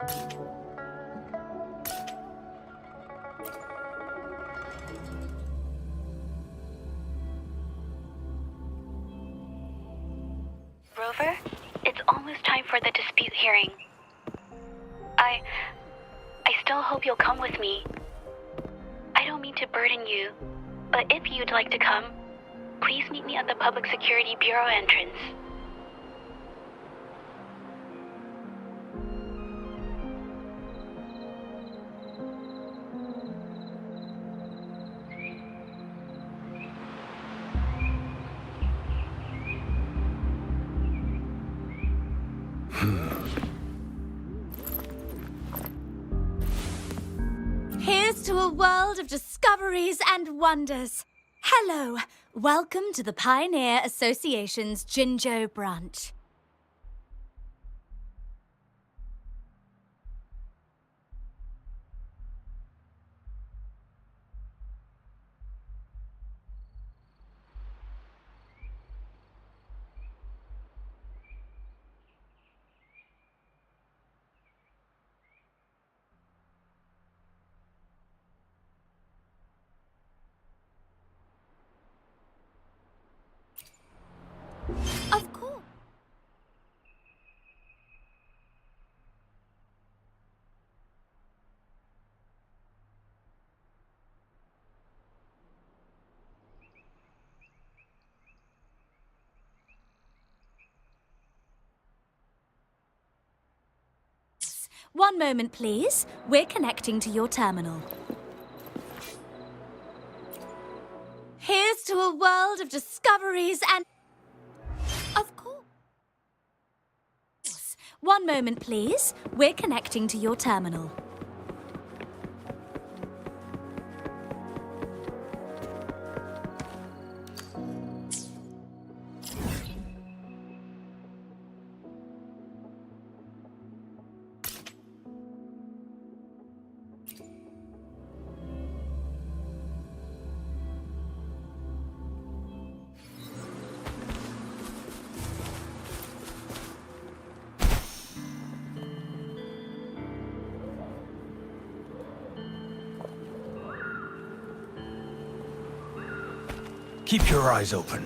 Rover, it's almost time for the dispute hearing. I still hope you'll come with me. I don't mean to burden you, but if you'd like to come, please meet me at the Public Security Bureau entrance. Here's to a world of discoveries and wonders. Hello, welcome to the Pioneer Association's Jinzhou branch. Of course. One moment, please. We're connecting to your terminal. Here's to a world of discoveries and... Of course. One moment, please. We're connecting to your terminal. Keep your eyes open.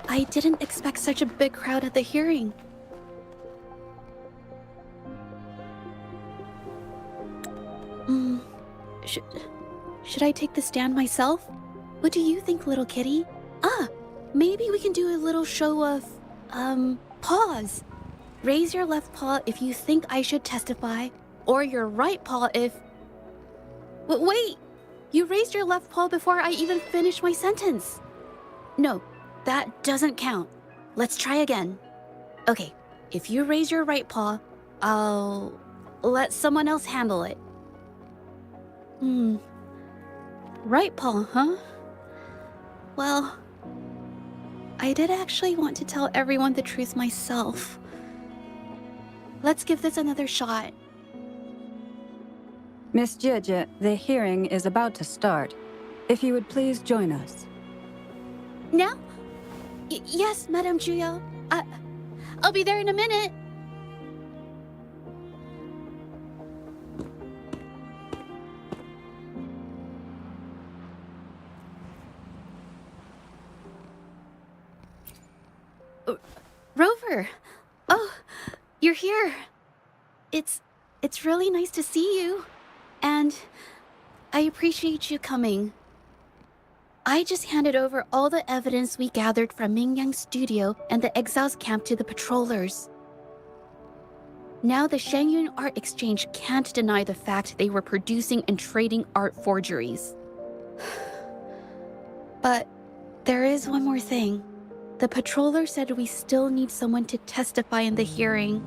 I didn't expect such a big crowd at the hearing. Should I take the stand myself? What do you think, little kitty? Maybe we can do a little show of, paws. Raise your left paw if you think I should testify, or your right paw if... Wait! You raised your left paw before I even finished my sentence. No, that doesn't count. Let's try again. Okay, if you raise your right paw, I'll let someone else handle it. Right paw, huh? Well, I did actually want to tell everyone the truth myself. Let's give this another shot. Miss Zhezhi, the hearing is about to start. If you would please join us. Now? Yes, Madame Juyo. I'll be there in a minute. Rover! Oh, you're here. It's really nice to see you. And I appreciate you coming. I just handed over all the evidence we gathered from Mingyang's studio and the exiles camp to the patrollers. Now the Shangyun Art Exchange can't deny the fact they were producing and trading art forgeries. But there is one more thing. The patroller said we still need someone to testify in the hearing.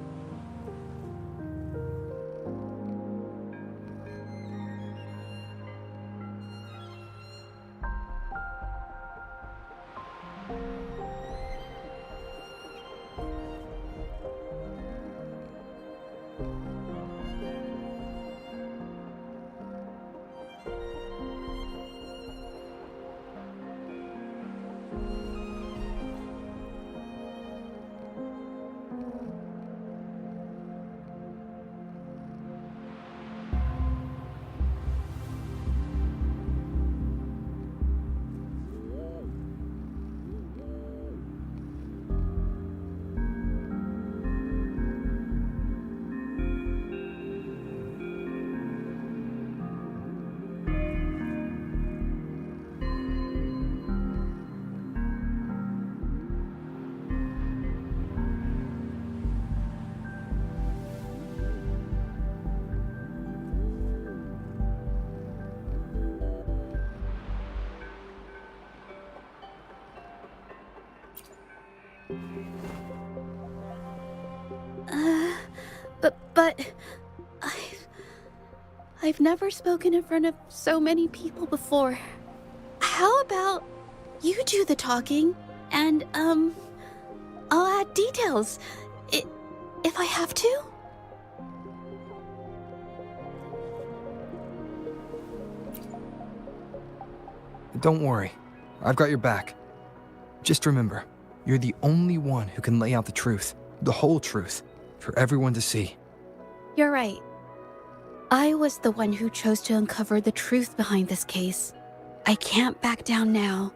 But I've never spoken in front of so many people before. How about you do the talking, and, I'll add details, if I have to? Don't worry. I've got your back. Just remember, you're the only one who can lay out the truth, the whole truth, for everyone to see. You're right. I was the one who chose to uncover the truth behind this case. I can't back down now,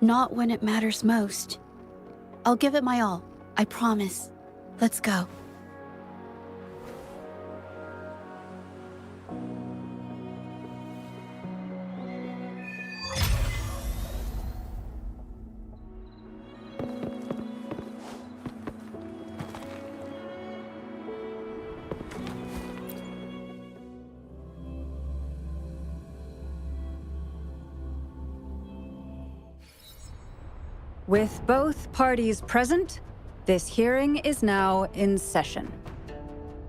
not when it matters most. I'll give it my all, I promise. Let's go. With both parties present, this hearing is now in session.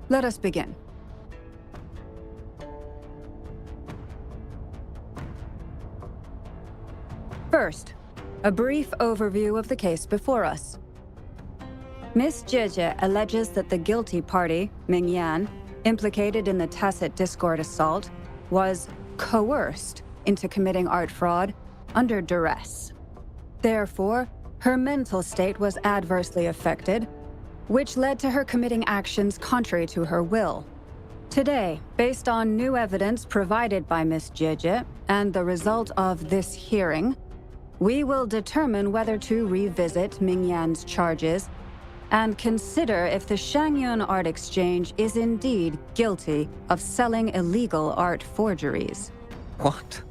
Let us begin. First, a brief overview of the case before us. Miss Zhezhi alleges that the guilty party, Ming Yan, implicated in the tacit discord assault, was coerced into committing art fraud under duress. Therefore, her mental state was adversely affected, which led to her committing actions contrary to her will. Today, based on new evidence provided by Miss Zhezhi and the result of this hearing, we will determine whether to revisit Ming Yan's charges and consider if the Shangyun Art Exchange is indeed guilty of selling illegal art forgeries. What?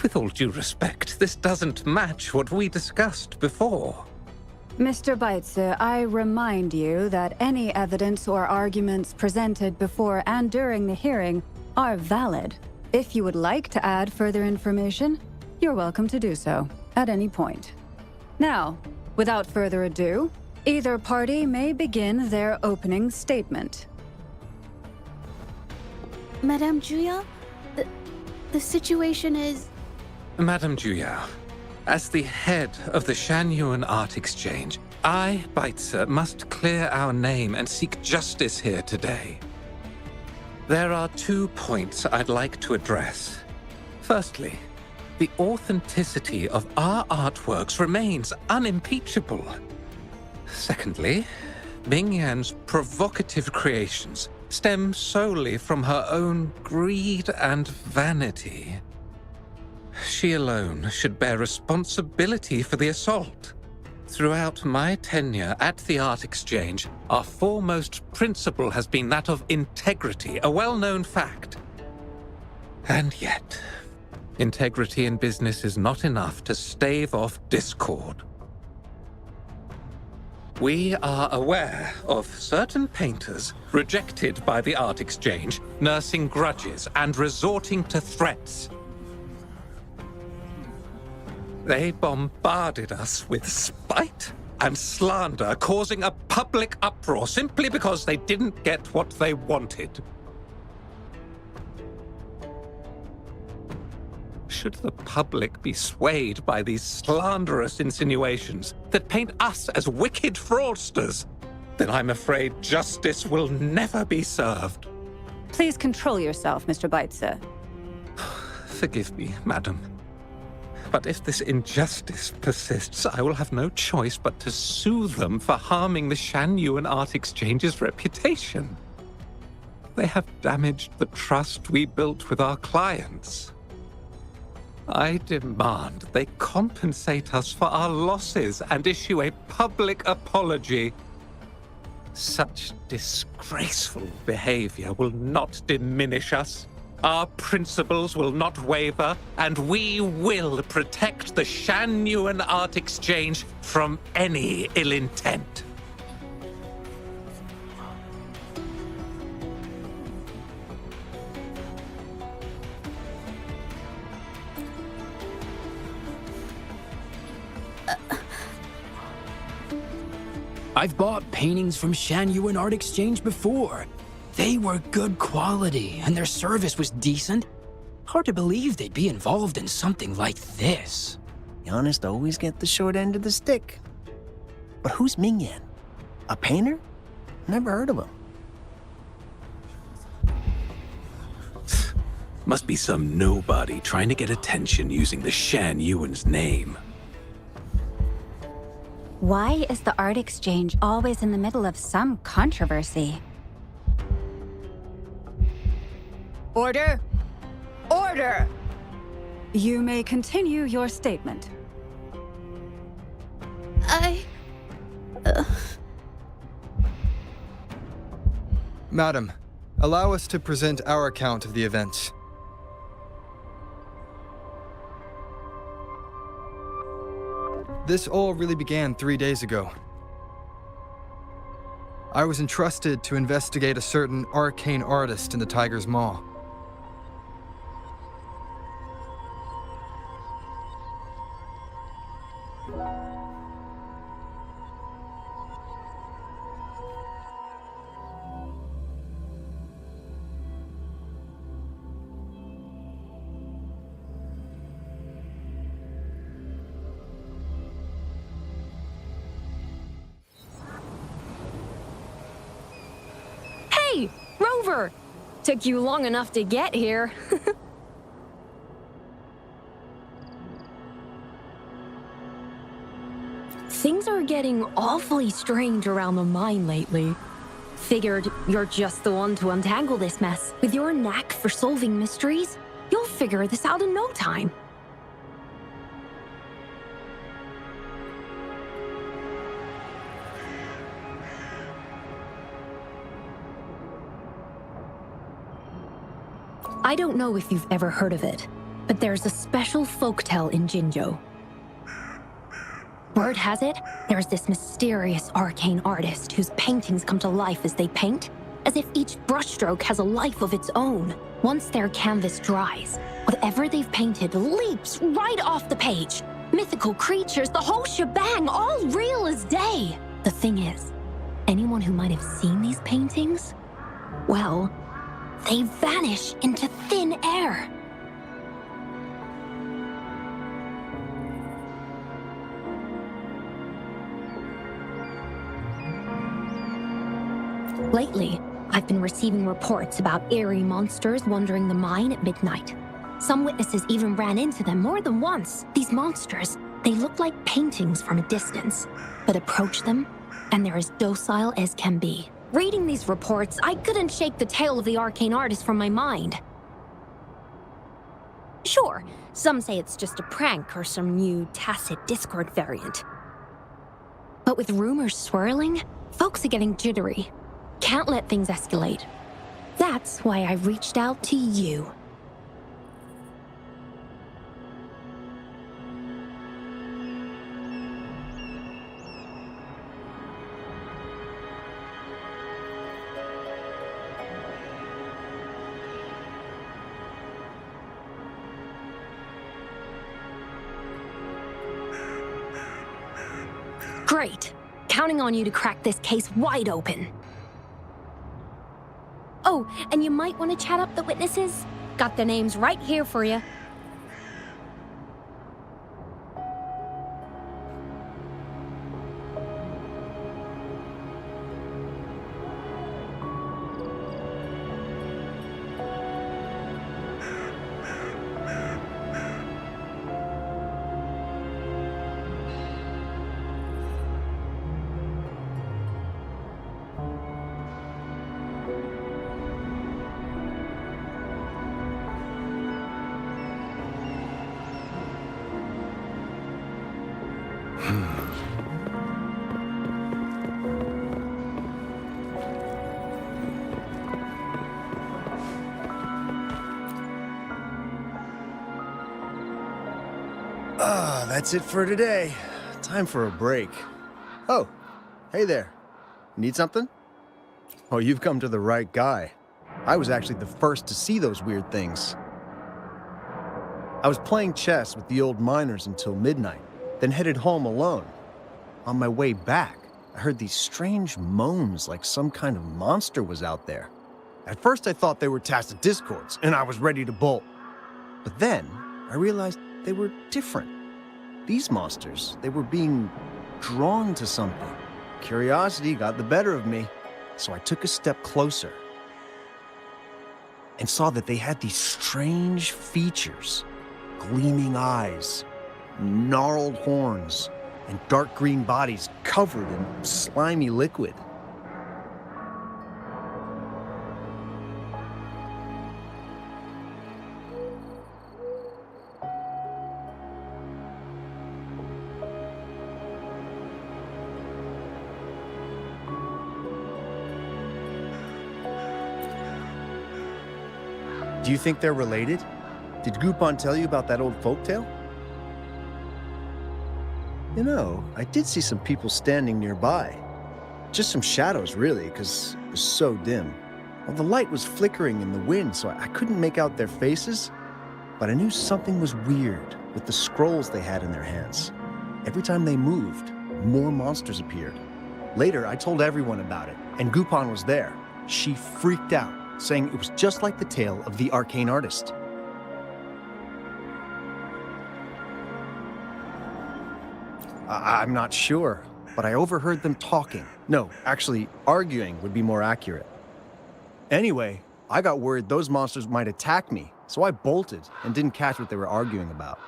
With all due respect, this doesn't match what we discussed before. Mr. Baitse, I remind you that any evidence or arguments presented before and during the hearing are valid. If you would like to add further information, you're welcome to do so at any point. Now, without further ado, either party may begin their opening statement. Madame Juya, the situation is... Madame Juyao, as the head of the Shangyun Art Exchange, I, Baitse, must clear our name and seek justice here today. There are 2 points I'd like to address. Firstly, the authenticity of our artworks remains unimpeachable. Secondly, Ming Yan's provocative creations stem solely from her own greed and vanity. She alone should bear responsibility for the assault. Throughout my tenure at the Art Exchange, our foremost principle has been that of integrity, a well-known fact. And yet, integrity in business is not enough to stave off discord. We are aware of certain painters rejected by the Art Exchange, nursing grudges and resorting to threats. They bombarded us with spite and slander, causing a public uproar simply because they didn't get what they wanted. Should the public be swayed by these slanderous insinuations that paint us as wicked fraudsters, then I'm afraid justice will never be served. Please control yourself, Mr. Baitse. Forgive me, madam. But if this injustice persists, I will have no choice but to sue them for harming the Shangyun Art Exchange's reputation. They have damaged the trust we built with our clients. I demand they compensate us for our losses and issue a public apology. Such disgraceful behavior will not diminish us. Our principles will not waver, and we will protect the Shangyun Art Exchange from any ill intent. I've bought paintings from Shanyuan Art Exchange before. They were good quality, and their service was decent. Hard to believe they'd be involved in something like this. The honest always get the short end of the stick. But who's Mingyan? A painter? Never heard of him. Must be some nobody trying to get attention using the Shan Yuan's name. Why is the art exchange always in the middle of some controversy? Order! Order! You may continue your statement. Madam, allow us to present our account of the events. This all really began 3 days ago. I was entrusted to investigate a certain arcane artist in the Tiger's Maw. Hey, Rover! Took you long enough to get here. Things are getting awfully strange around the mine lately. Figured you're just the one to untangle this mess. With your knack for solving mysteries, you'll figure this out in no time. I don't know if you've ever heard of it, but there's a special folktale in Jinzhou. Word has it, there's this mysterious arcane artist whose paintings come to life as they paint, as if each brushstroke has a life of its own. Once their canvas dries, whatever they've painted leaps right off the page. Mythical creatures, the whole shebang, all real as day. The thing is, anyone who might have seen these paintings, well, they vanish into thin air. Lately, I've been receiving reports about eerie monsters wandering the mine at midnight. Some witnesses even ran into them more than once. These monsters, they look like paintings from a distance, but approach them, and they're as docile as can be. Reading these reports, I couldn't shake the tale of the arcane artist from my mind. Sure, some say it's just a prank or some new tacit Discord variant. But with rumors swirling, folks are getting jittery. Can't let things escalate. That's why I reached out to you. Great. Counting on you to crack this case wide open. Oh, and you might want to chat up the witnesses. Got their names right here for you. That's it for today. Time for a break. Oh, hey there. Need something? Oh, you've come to the right guy. I was actually the first to see those weird things. I was playing chess with the old miners until midnight, then headed home alone. On my way back, I heard these strange moans like some kind of monster was out there. At first I thought they were tacit discords, and I was ready to bolt. But then I realized they were different. These monsters, they were being drawn to something. Curiosity got the better of me, so I took a step closer and saw that they had these strange features. Gleaming eyes, gnarled horns, and dark green bodies covered in slimy liquid. Do you think they're related? Did Gupon tell you about that old folktale? You know, I did see some people standing nearby. Just some shadows, really, because it was so dim. Well, the light was flickering in the wind, so I couldn't make out their faces. But I knew something was weird with the scrolls they had in their hands. Every time they moved, more monsters appeared. Later, I told everyone about it, and Gupon was there. She freaked out, saying it was just like the tale of the arcane artist. I'm not sure, but I overheard them talking. No, actually, arguing would be more accurate. Anyway, I got worried those monsters might attack me, so I bolted and didn't catch what they were arguing about.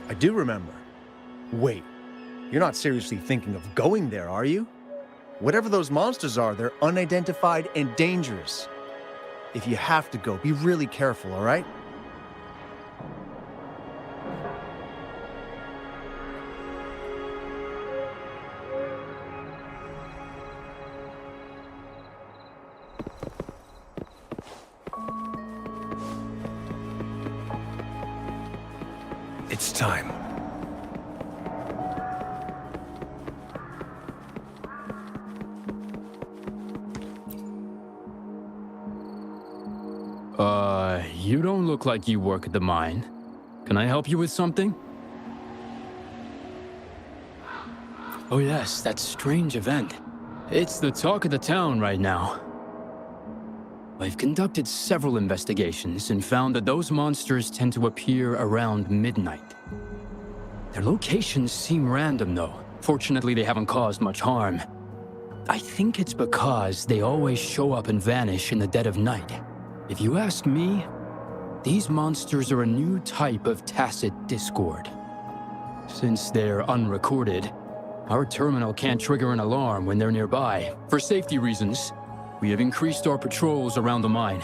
I do remember. Wait, you're not seriously thinking of going there, are you? Whatever those monsters are, they're unidentified and dangerous. If you have to go, be really careful, all right? It's time. You don't look like you work at the mine. Can I help you with something? Oh yes, that strange event. It's the talk of the town right now. I've conducted several investigations and found that those monsters tend to appear around midnight. Their locations seem random though. Fortunately, they haven't caused much harm. I think it's because they always show up and vanish in the dead of night. If you ask me, these monsters are a new type of tacit discord. Since they're unrecorded, our terminal can't trigger an alarm when they're nearby. For safety reasons, we have increased our patrols around the mine.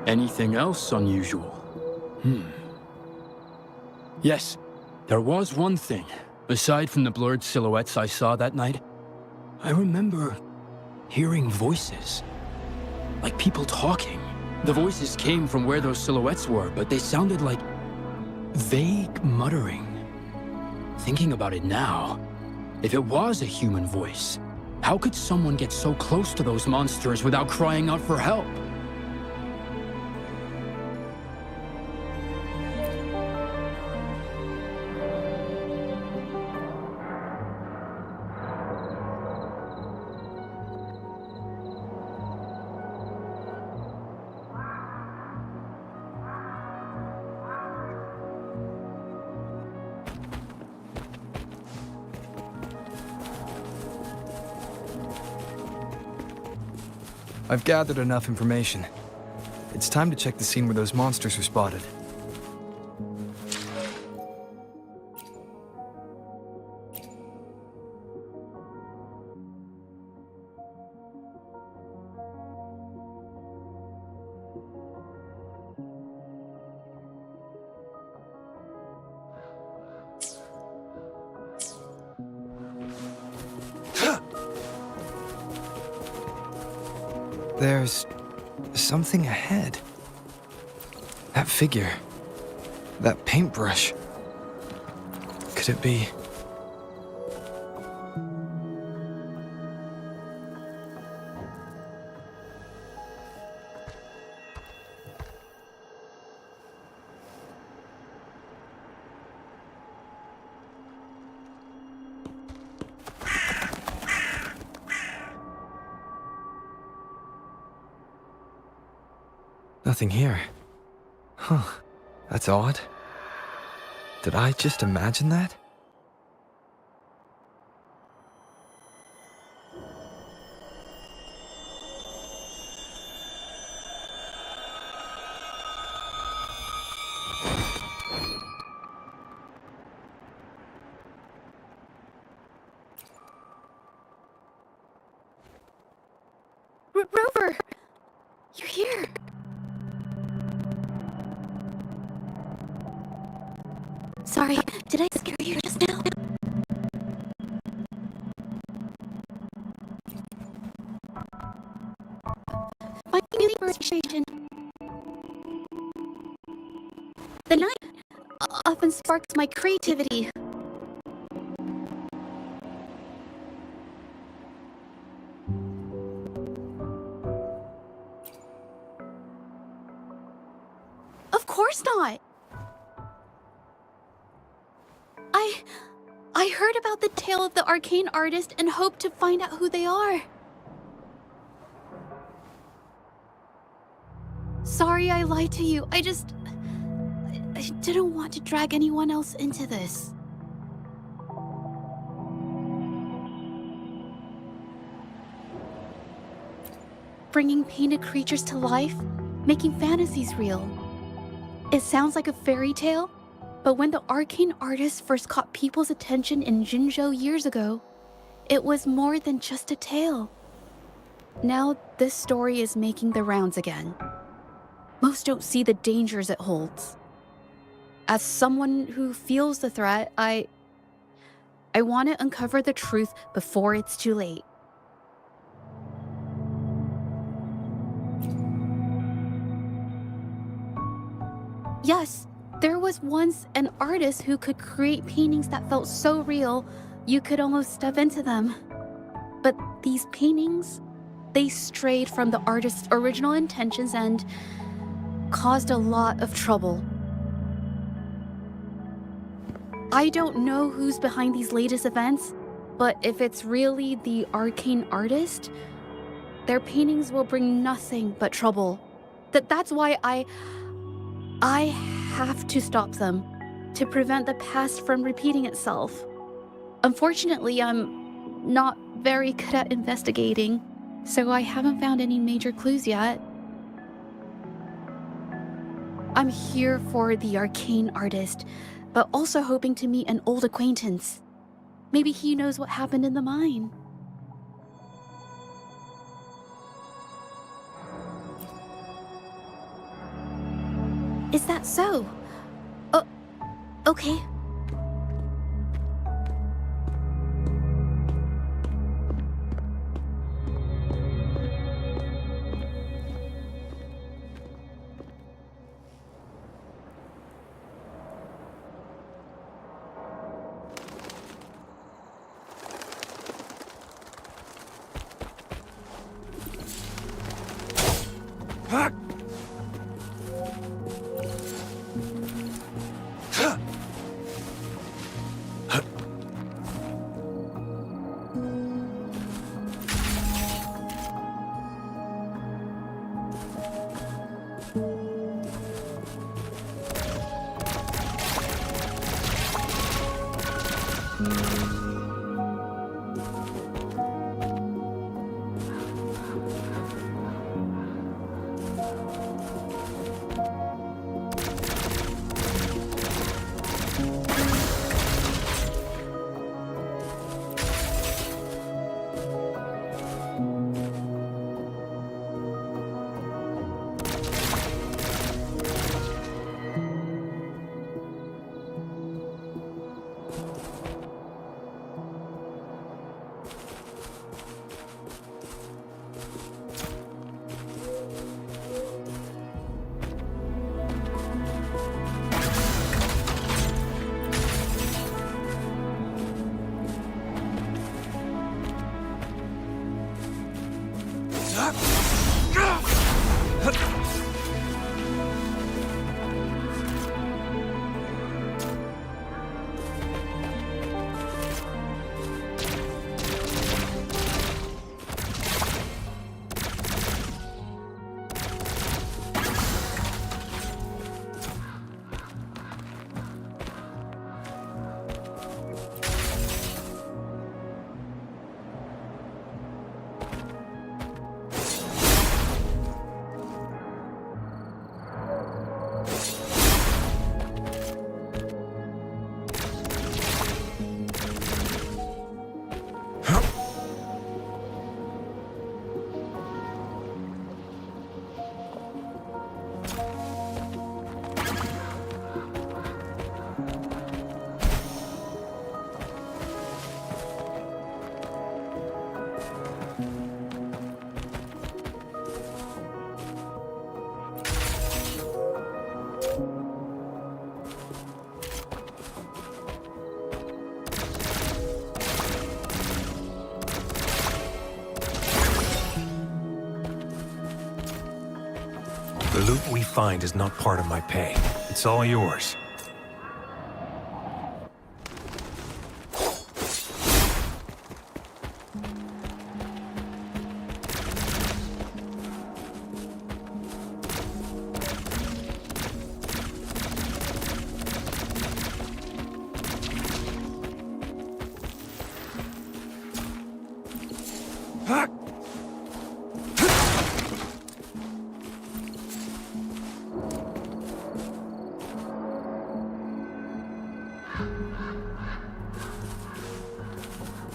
Anything else unusual? Yes, there was one thing. Aside from the blurred silhouettes I saw that night, I remember hearing voices. Like people talking. The voices came from where those silhouettes were, but they sounded like vague muttering. Thinking about it now, if it was a human voice, how could someone get so close to those monsters without crying out for help? I've gathered enough information. It's time to check the scene where those monsters were spotted. There's something ahead. That figure. That paintbrush. Could it be... Nothing here. Huh. That's odd. Did I just imagine that? Rover! You're here! Sorry, did I scare you just now? Finding inspiration. The night often sparks my creativity. Of course not! I heard about the tale of the arcane artist and hoped to find out who they are. Sorry I lied to you. I didn't want to drag anyone else into this. Bringing painted creatures to life, making fantasies real. It sounds like a fairy tale, but when the arcane artist first caught people's attention in Jinzhou years ago, it was more than just a tale. Now this story is making the rounds again. Most don't see the dangers it holds. As someone who feels the threat, I want to uncover the truth before it's too late. Yes, there was once an artist who could create paintings that felt so real, you could almost step into them. But these paintings, they strayed from the artist's original intentions and caused a lot of trouble. I don't know who's behind these latest events, but if it's really the arcane artist, their paintings will bring nothing but trouble. That's why I have to stop them, to prevent the past from repeating itself. Unfortunately, I'm not very good at investigating, so I haven't found any major clues yet. I'm here for the arcane artist, but also hoping to meet an old acquaintance. Maybe he knows what happened in the mine. Is that so? Okay. The loot we find is not part of my pay. It's all yours.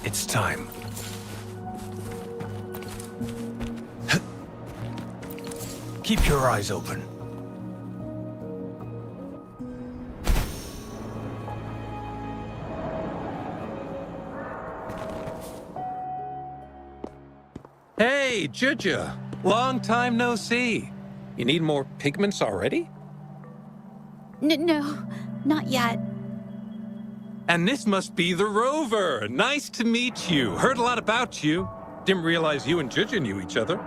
It's time. Keep your eyes open. Hey, Zhezhi! Long time no see. You need more pigments already? No, not yet. And this must be the Rover. Nice to meet you. Heard a lot about you. Didn't realize you and Zhezhi knew each other.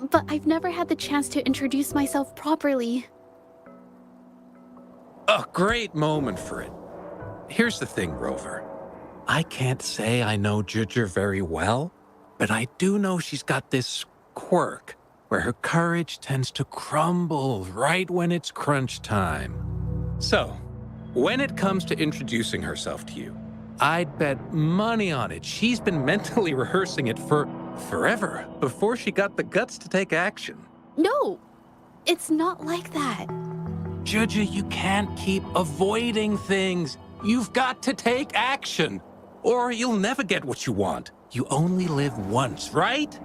But I've never had the chance to introduce myself properly. A great moment for it. Here's the thing, Rover. I can't say I know Zhezhi very well, but I do know she's got this quirk where her courage tends to crumble right when it's crunch time. So, when it comes to introducing herself to you, I'd bet money on it she's been mentally rehearsing it for forever before she got the guts to take action. No, it's not like that. Zhezhi, you can't keep avoiding things. You've got to take action, or you'll never get what you want. You only live once, right?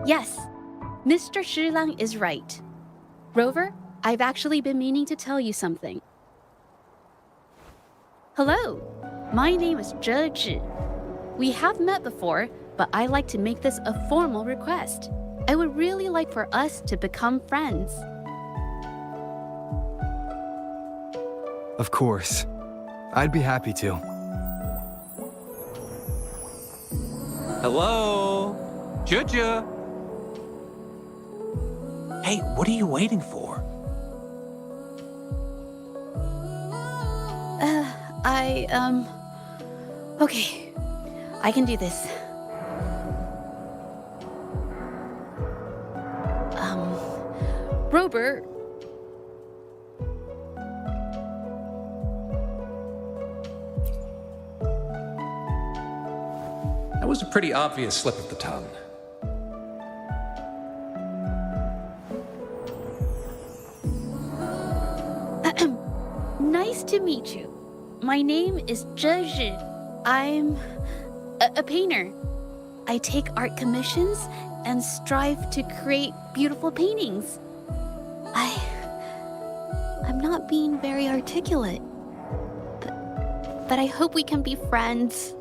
Yes, Mr. Shilang is right. Rover, I've actually been meaning to tell you something. Hello, my name is Zhezhi. We have met before, but I like to make this a formal request. I would really like for us to become friends. Of course. I'd be happy to. Hello? Zhezhi? Hey, what are you waiting for? Okay. I can do this. Robert. That was a pretty obvious slip of the tongue. Nice to meet you. My name is Zhezhi. I'm a painter. I take art commissions and strive to create beautiful paintings. I'm not being very articulate, but I hope we can be friends.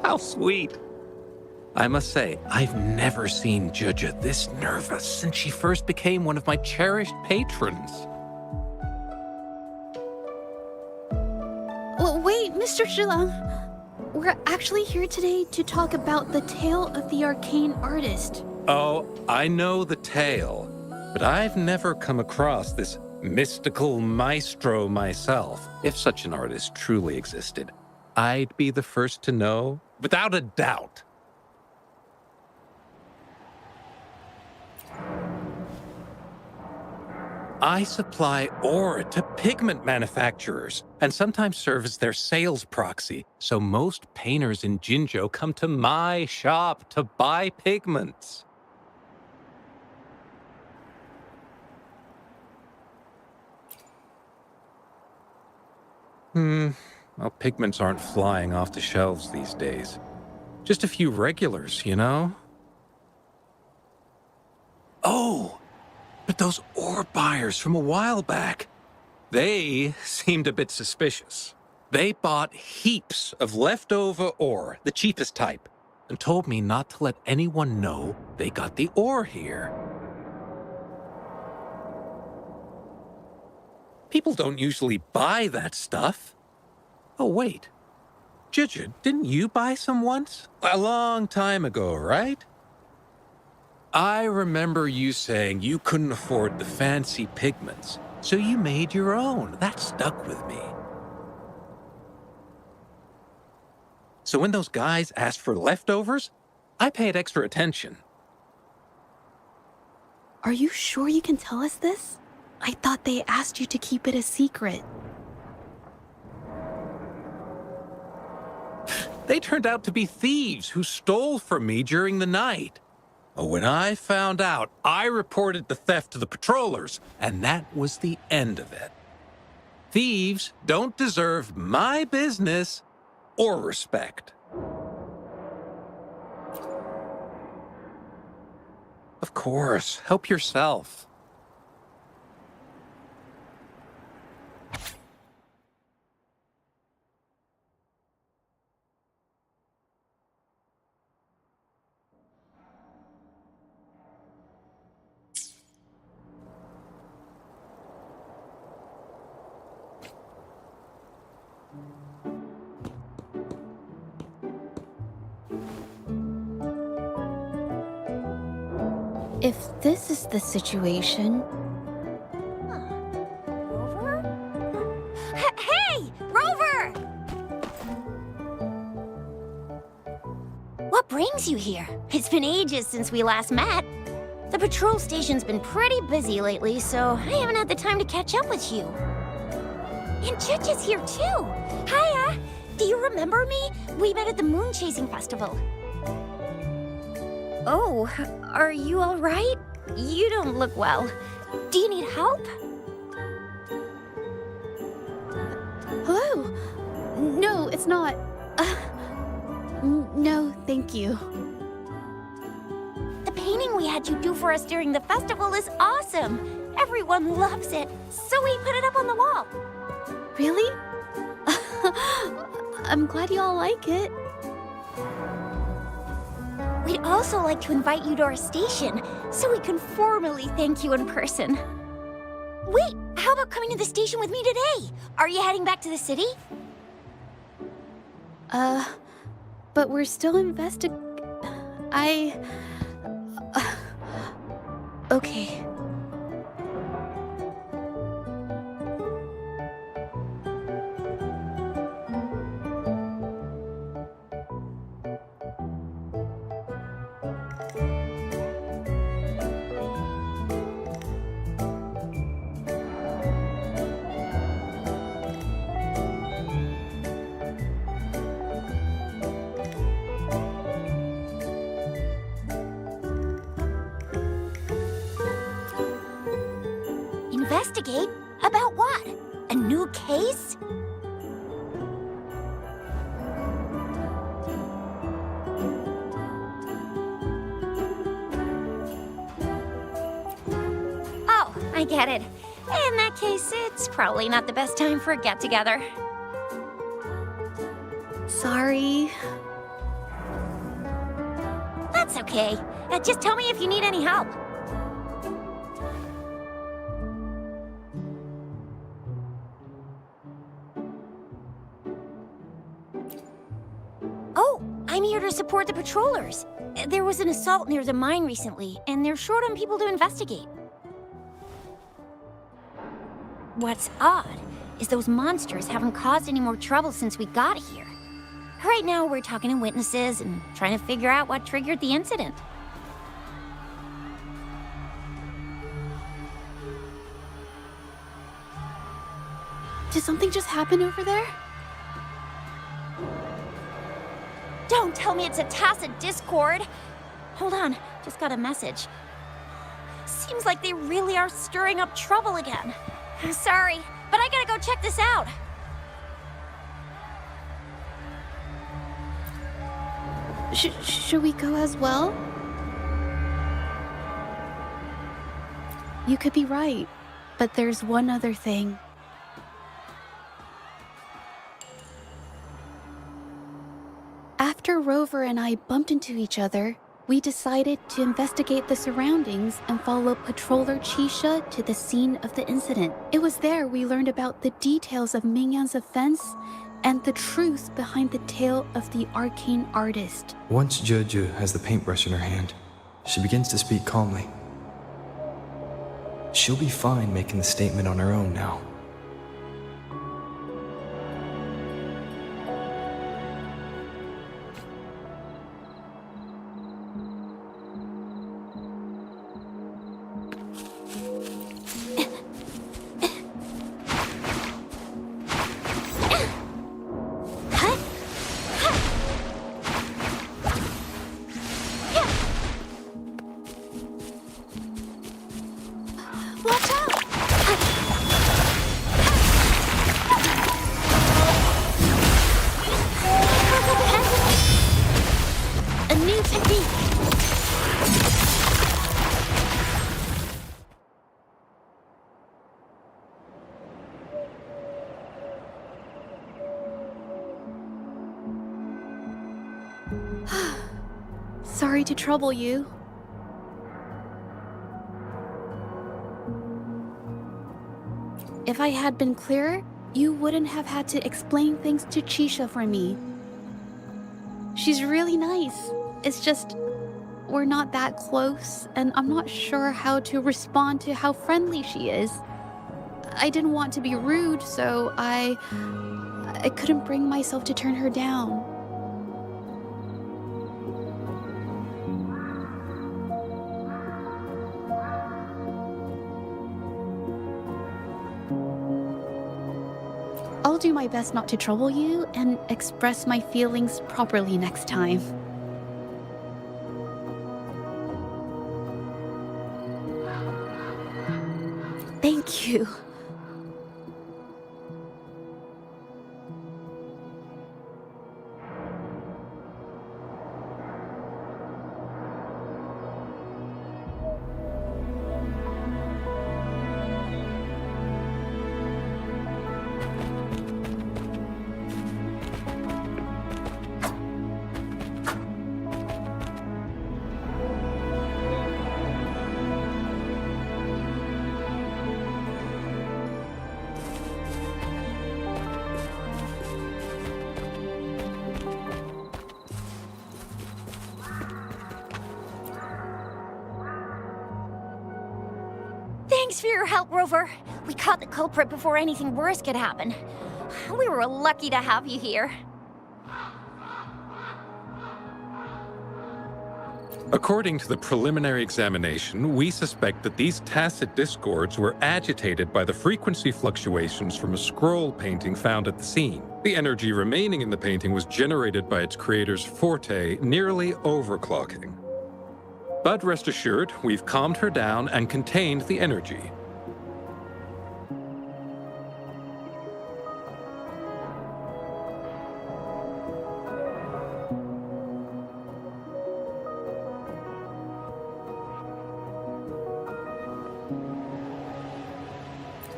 How sweet. I must say, I've never seen Zhezhi this nervous since she first became one of my cherished patrons. Well, wait, Mr. Shilang. We're actually here today to talk about the tale of the arcane artist. Oh, I know the tale. But I've never come across this mystical maestro myself. If such an artist truly existed, I'd be the first to know, without a doubt. I supply ore to pigment manufacturers and sometimes serve as their sales proxy, so most painters in Jinzhou come to my shop to buy pigments. Well, pigments aren't flying off the shelves these days. Just a few regulars, you know? Oh! But those ore buyers from a while back, they seemed a bit suspicious. They bought heaps of leftover ore, the cheapest type, and told me not to let anyone know they got the ore here. People don't usually buy that stuff. Oh, wait. Zhezhi, didn't you buy some once? A long time ago, right? I remember you saying you couldn't afford the fancy pigments, so you made your own. That stuck with me. So when those guys asked for leftovers, I paid extra attention. Are you sure you can tell us this? I thought they asked you to keep it a secret. They turned out to be thieves who stole from me during the night. When I found out, I reported the theft to the patrollers, and that was the end of it. Thieves don't deserve my business or respect. Of course, help yourself. If this is the situation... Rover? Hey! Rover! What brings you here? It's been ages since we last met. The patrol station's been pretty busy lately, so I haven't had the time to catch up with you. And Zhezhi's here too. Hiya! Do you remember me? We met at the moon chasing festival. Oh, are you all right? You don't look well. Do you need help? Hello? No, it's not. No, thank you. The painting we had you do for us during the festival is awesome. Everyone loves it, so we put it up on the wall. Really? I'm glad you all like it. We'd also like to invite you to our station, so we can formally thank you in person. Wait, how about coming to the station with me today? Are you heading back to the city? But we're still okay. Investigate? About what? A new case? Oh, I get it. In that case, it's probably not the best time for a get-together. Sorry. That's okay. Just tell me if you need any help. Oh, I'm here to support the patrollers. There was an assault near the mine recently, and they're short on people to investigate. What's odd is those monsters haven't caused any more trouble since we got here. Right now, we're talking to witnesses and trying to figure out what triggered the incident. Did something just happen over there? Don't tell me it's a tacit discord! Hold on, just got a message. Seems like they really are stirring up trouble again. Sorry, but I gotta go check this out. Should we go as well? You could be right, but there's one other thing. After Rover and I bumped into each other, we decided to investigate the surroundings and follow Patroller Chisha to the scene of the incident. It was there we learned about the details of Mingyan's offense and the truth behind the tale of the arcane artist. Once Zhezhi has the paintbrush in her hand, she begins to speak calmly. She'll be fine making the statement on her own now. Sorry to trouble you. If I had been clearer, you wouldn't have had to explain things to Chisha for me. She's really nice. It's just, we're not that close, and I'm not sure how to respond to how friendly she is. I didn't want to be rude, so I couldn't bring myself to turn her down. I'll do my best not to trouble you and express my feelings properly next time. Thank you. Thanks for your help, Rover. We caught the culprit before anything worse could happen. We were lucky to have you here. According to the preliminary examination, we suspect that these tacit discords were agitated by the frequency fluctuations from a scroll painting found at the scene. The energy remaining in the painting was generated by its creator's forte, nearly overclocking. But rest assured, we've calmed her down and contained the energy.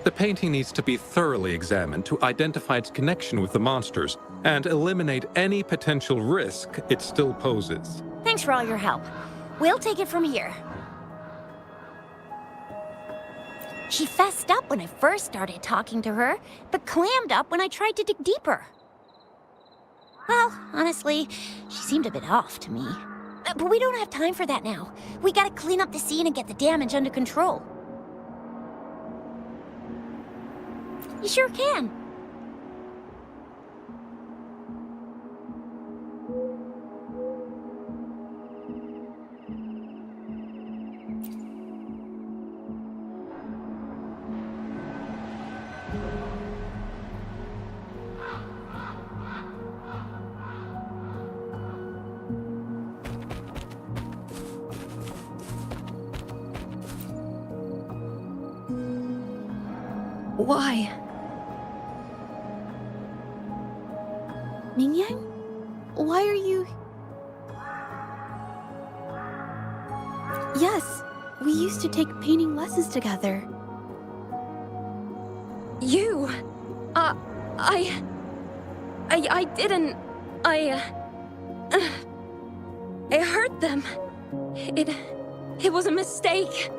The painting needs to be thoroughly examined to identify its connection with the monsters and eliminate any potential risk it still poses. Thanks for all your help. We'll take it from here. She fessed up when I first started talking to her, but clammed up when I tried to dig deeper. Well, honestly, she seemed a bit off to me. But we don't have time for that now. We gotta clean up the scene and get the damage under control. You sure can. Why? Mingyang? Why are you... Yes, we used to take painting lessons together. You... I didn't... I hurt them. It was a mistake.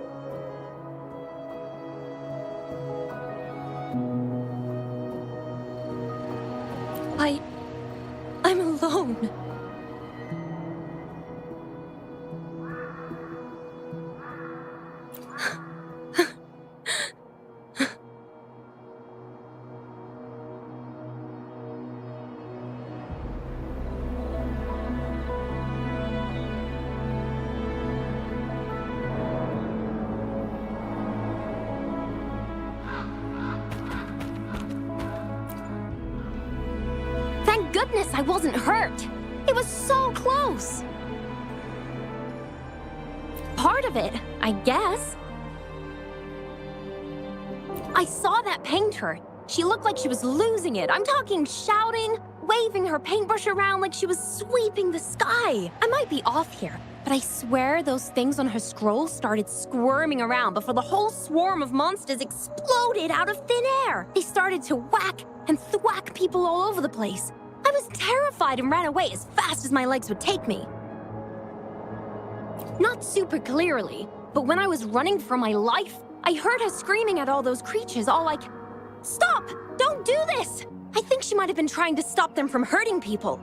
I'm alone. Thank goodness I wasn't hurt. It was so close. Part of it, I guess. I saw that painter. She looked like she was losing it. I'm talking shouting, waving her paintbrush around like she was sweeping the sky. I might be off here, but I swear those things on her scroll started squirming around before the whole swarm of monsters exploded out of thin air. They started to whack and thwack people all over the place. I was terrified and ran away as fast as my legs would take me. Not super clearly, but when I was running for my life, I heard her screaming at all those creatures, all like, "Stop! Don't do this!" I think she might have been trying to stop them from hurting people.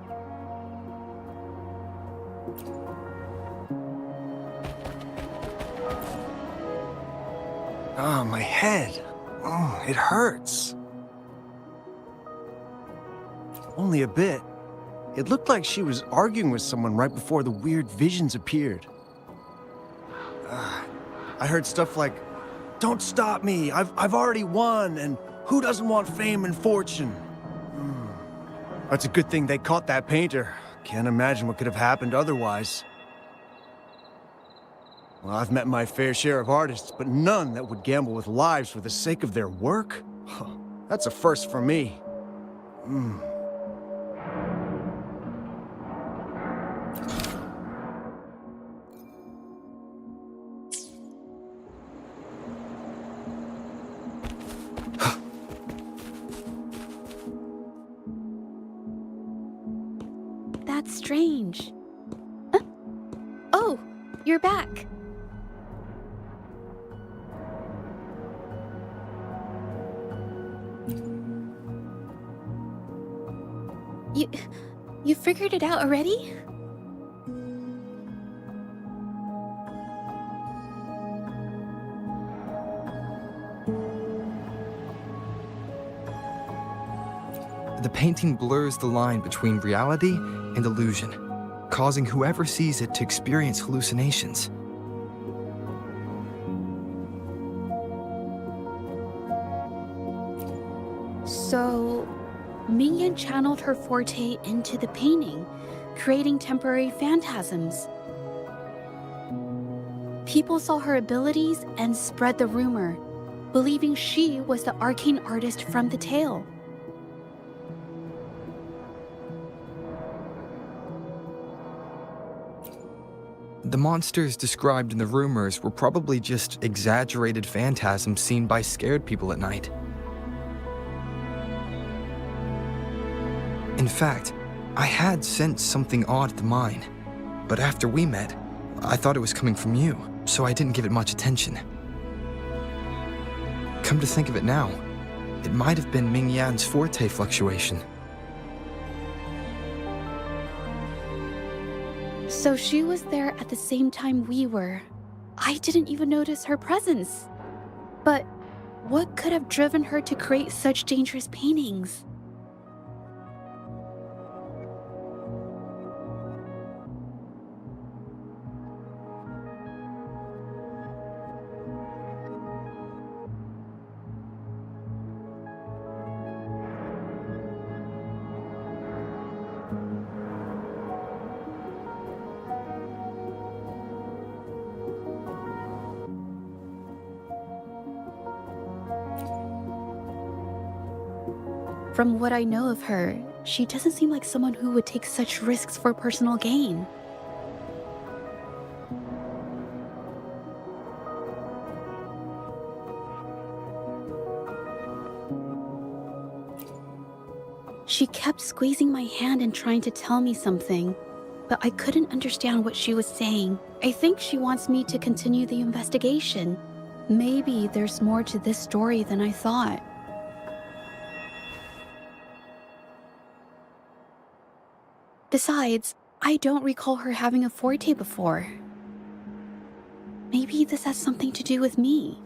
Oh, my head. Oh, it hurts. Only a bit. It looked like she was arguing with someone right before the weird visions appeared. I heard stuff like, "Don't stop me, I've already won, and who doesn't want fame and fortune?" That's a good thing they caught that painter. Can't imagine what could have happened otherwise. Well, I've met my fair share of artists, but none that would gamble with lives for the sake of their work? That's a first for me. That's strange. Oh, you're back. You figured it out already? The painting blurs the line between reality and illusion, causing whoever sees it to experience hallucinations. So, Mingyan channeled her forte into the painting, creating temporary phantasms. People saw her abilities and spread the rumor, believing she was the arcane artist from the tale. The monsters described in the rumors were probably just exaggerated phantasms seen by scared people at night. In fact, I had sensed something odd at the mine, but after we met, I thought it was coming from you, so I didn't give it much attention. Come to think of it now, it might have been Ming Yan's forte fluctuation. So she was there at the same time we were. I didn't even notice her presence. But What could have driven her to create such dangerous paintings? From what I know of her, she doesn't seem like someone who would take such risks for personal gain. She kept squeezing my hand and trying to tell me something, but I couldn't understand what she was saying. I think she wants me to continue the investigation. Maybe there's more to this story than I thought. Besides, I don't recall her having a forte before. Maybe this has something to do with me.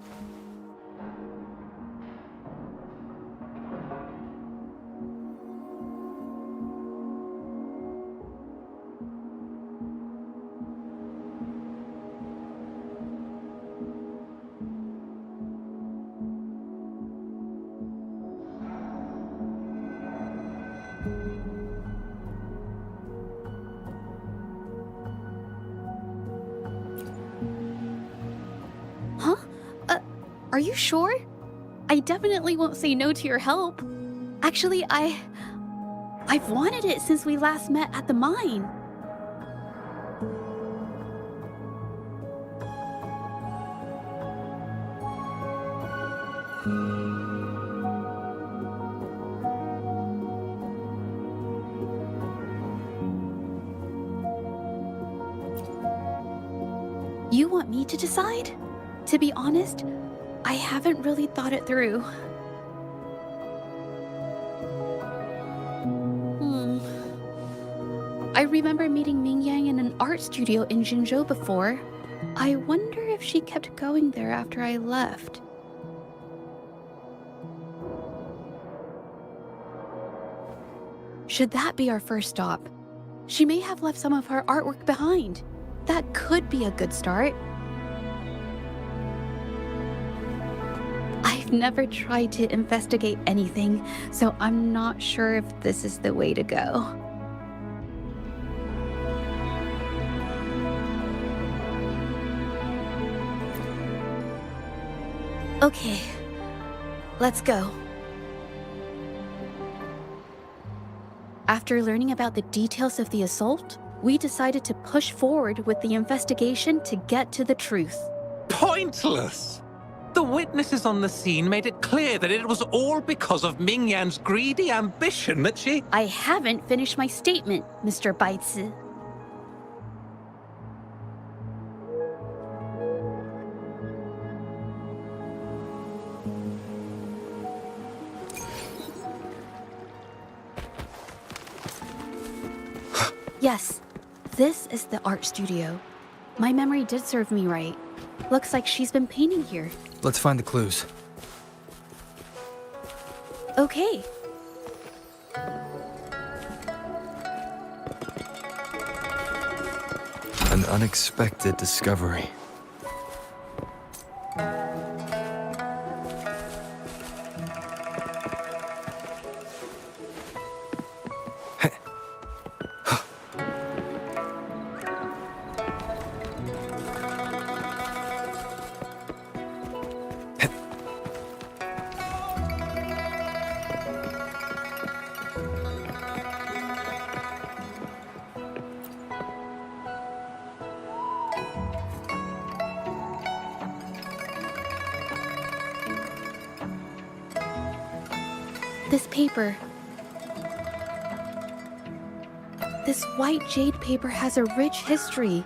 Are you sure? I definitely won't say no to your help. Actually, I've wanted it since we last met at the mine. You want me to decide? To be honest, I haven't really thought it through. I remember meeting Mingyang in an art studio in Jinzhou before. I wonder if she kept going there after I left. Should that be our first stop? She may have left some of her artwork behind. That could be a good start. I've never tried to investigate anything, so I'm not sure if this is the way to go. Okay, let's go. After learning about the details of the assault, we decided to push forward with the investigation to get to the truth. Pointless! The witnesses on the scene made it clear that it was all because of Mingyan's greedy ambition that she... I haven't finished my statement, Mr. Baizi. Yes, this is the art studio. My memory did serve me right. Looks like she's been painting here. Let's find the clues. Okay. An unexpected discovery. This paper. This white jade paper has a rich history.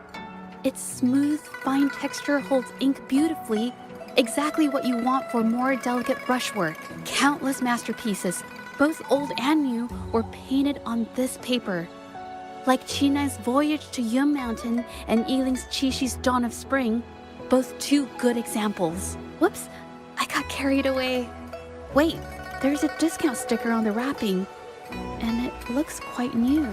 Its smooth, fine texture holds ink beautifully, exactly what you want for more delicate brushwork. Countless masterpieces, both old and new, were painted on this paper. Like Qinai's Voyage to Yun Mountain and Yiling's Qixi's Dawn of Spring, both two good examples. Whoops, I got carried away. Wait, there's a discount sticker on the wrapping, and it looks quite new.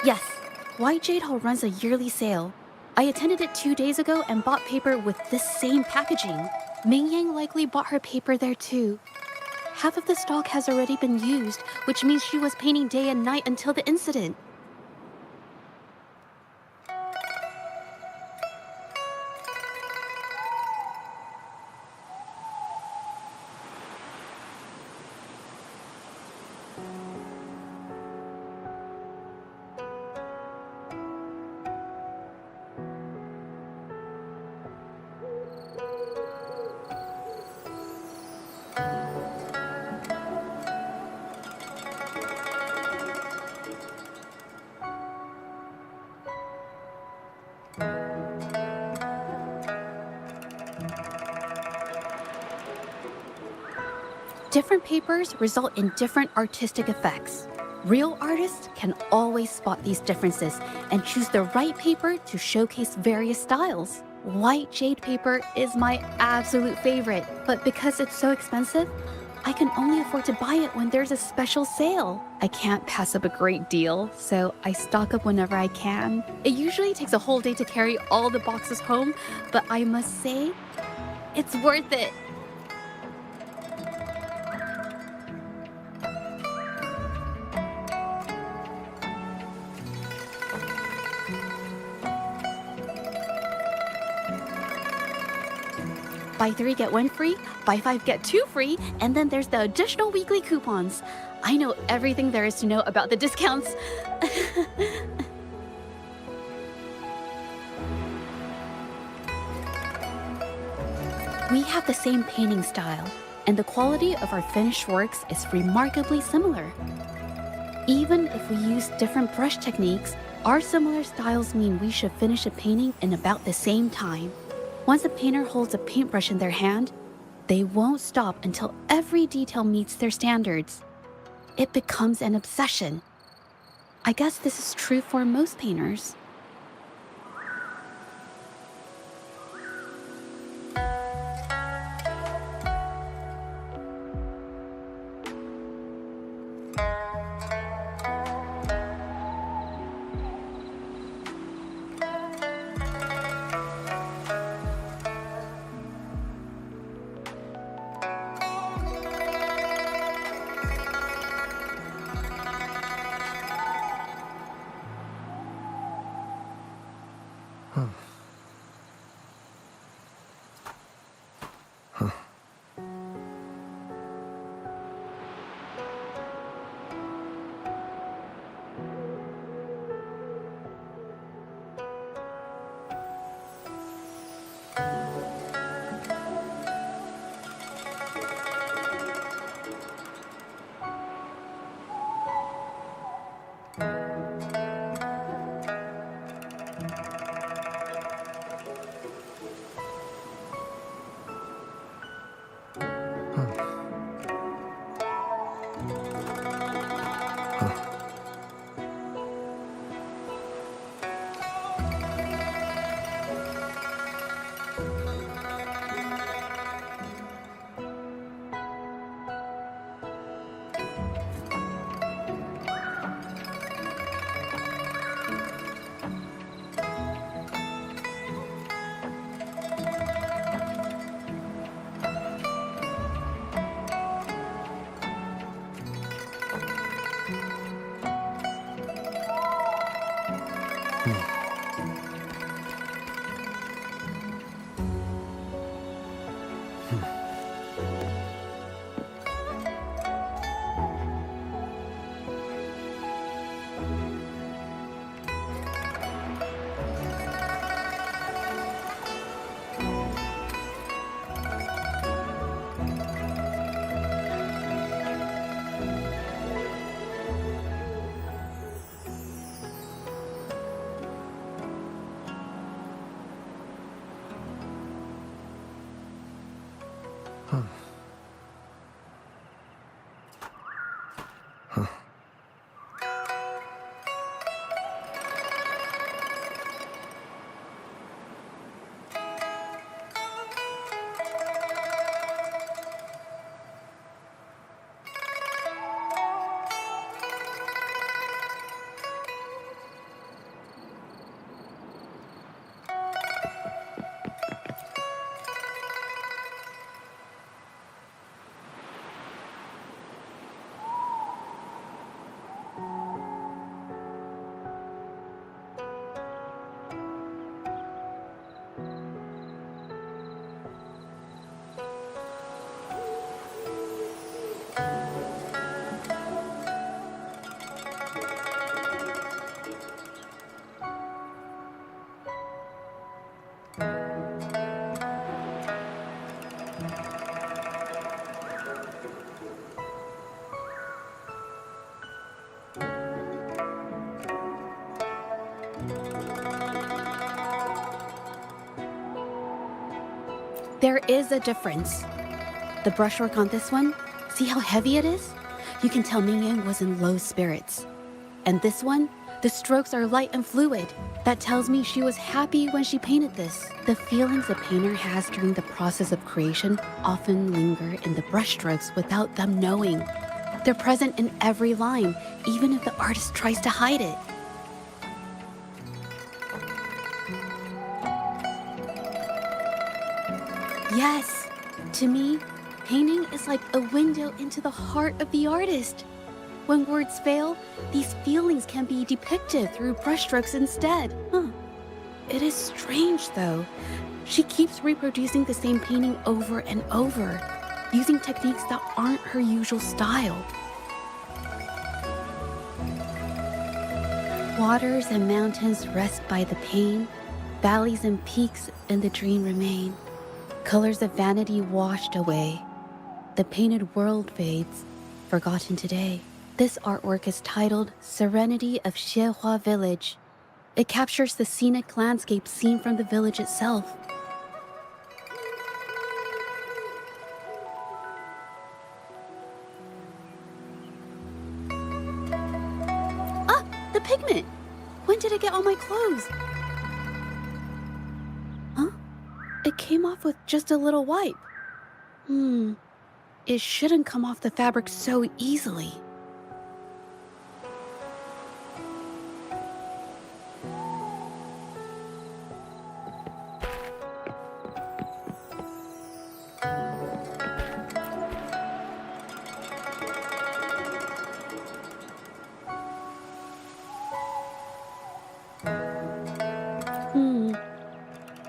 Yes, White Jade Hall runs a yearly sale. I attended it 2 days ago and bought paper with this same packaging. Ming Yang likely bought her paper there too. Half of the stock has already been used, which means she was painting day and night until the incident. Different papers result in different artistic effects. Real artists can always spot these differences and choose the right paper to showcase various styles. White jade paper is my absolute favorite, but because it's so expensive, I can only afford to buy it when there's a special sale. I can't pass up a great deal, so I stock up whenever I can. It usually takes a whole day to carry all the boxes home, but I must say, it's worth it. Buy 3, get 1 free, buy 5, get 2 free, and then there's the additional weekly coupons. I know everything there is to know about the discounts. We have the same painting style, and the quality of our finished works is remarkably similar. Even if we use different brush techniques, our similar styles mean we should finish a painting in about the same time. Once a painter holds a paintbrush in their hand, they won't stop until every detail meets their standards. It becomes an obsession. I guess this is true for most painters. There is a difference. The brushwork on this one, see how heavy it is? You can tell Mingyang was in low spirits. And this one, the strokes are light and fluid. That tells me she was happy when she painted this. The feelings a painter has during the process of creation often linger in the brushstrokes without them knowing. They're present in every line, even if the artist tries to hide it. Yes, to me, painting is like a window into the heart of the artist. When words fail, these feelings can be depicted through brushstrokes instead. It is strange, though. She keeps reproducing the same painting over and over, using techniques that aren't her usual style. Waters and mountains rest by the pane, valleys and peaks in the dream remain. Colors of vanity washed away. The painted world fades, forgotten today. This artwork is titled Serenity of Xiehua Village. It captures the scenic landscape seen from the village itself. Ah, the pigment! When did it get on my clothes? Huh? It came off with just a little wipe. It shouldn't come off the fabric so easily.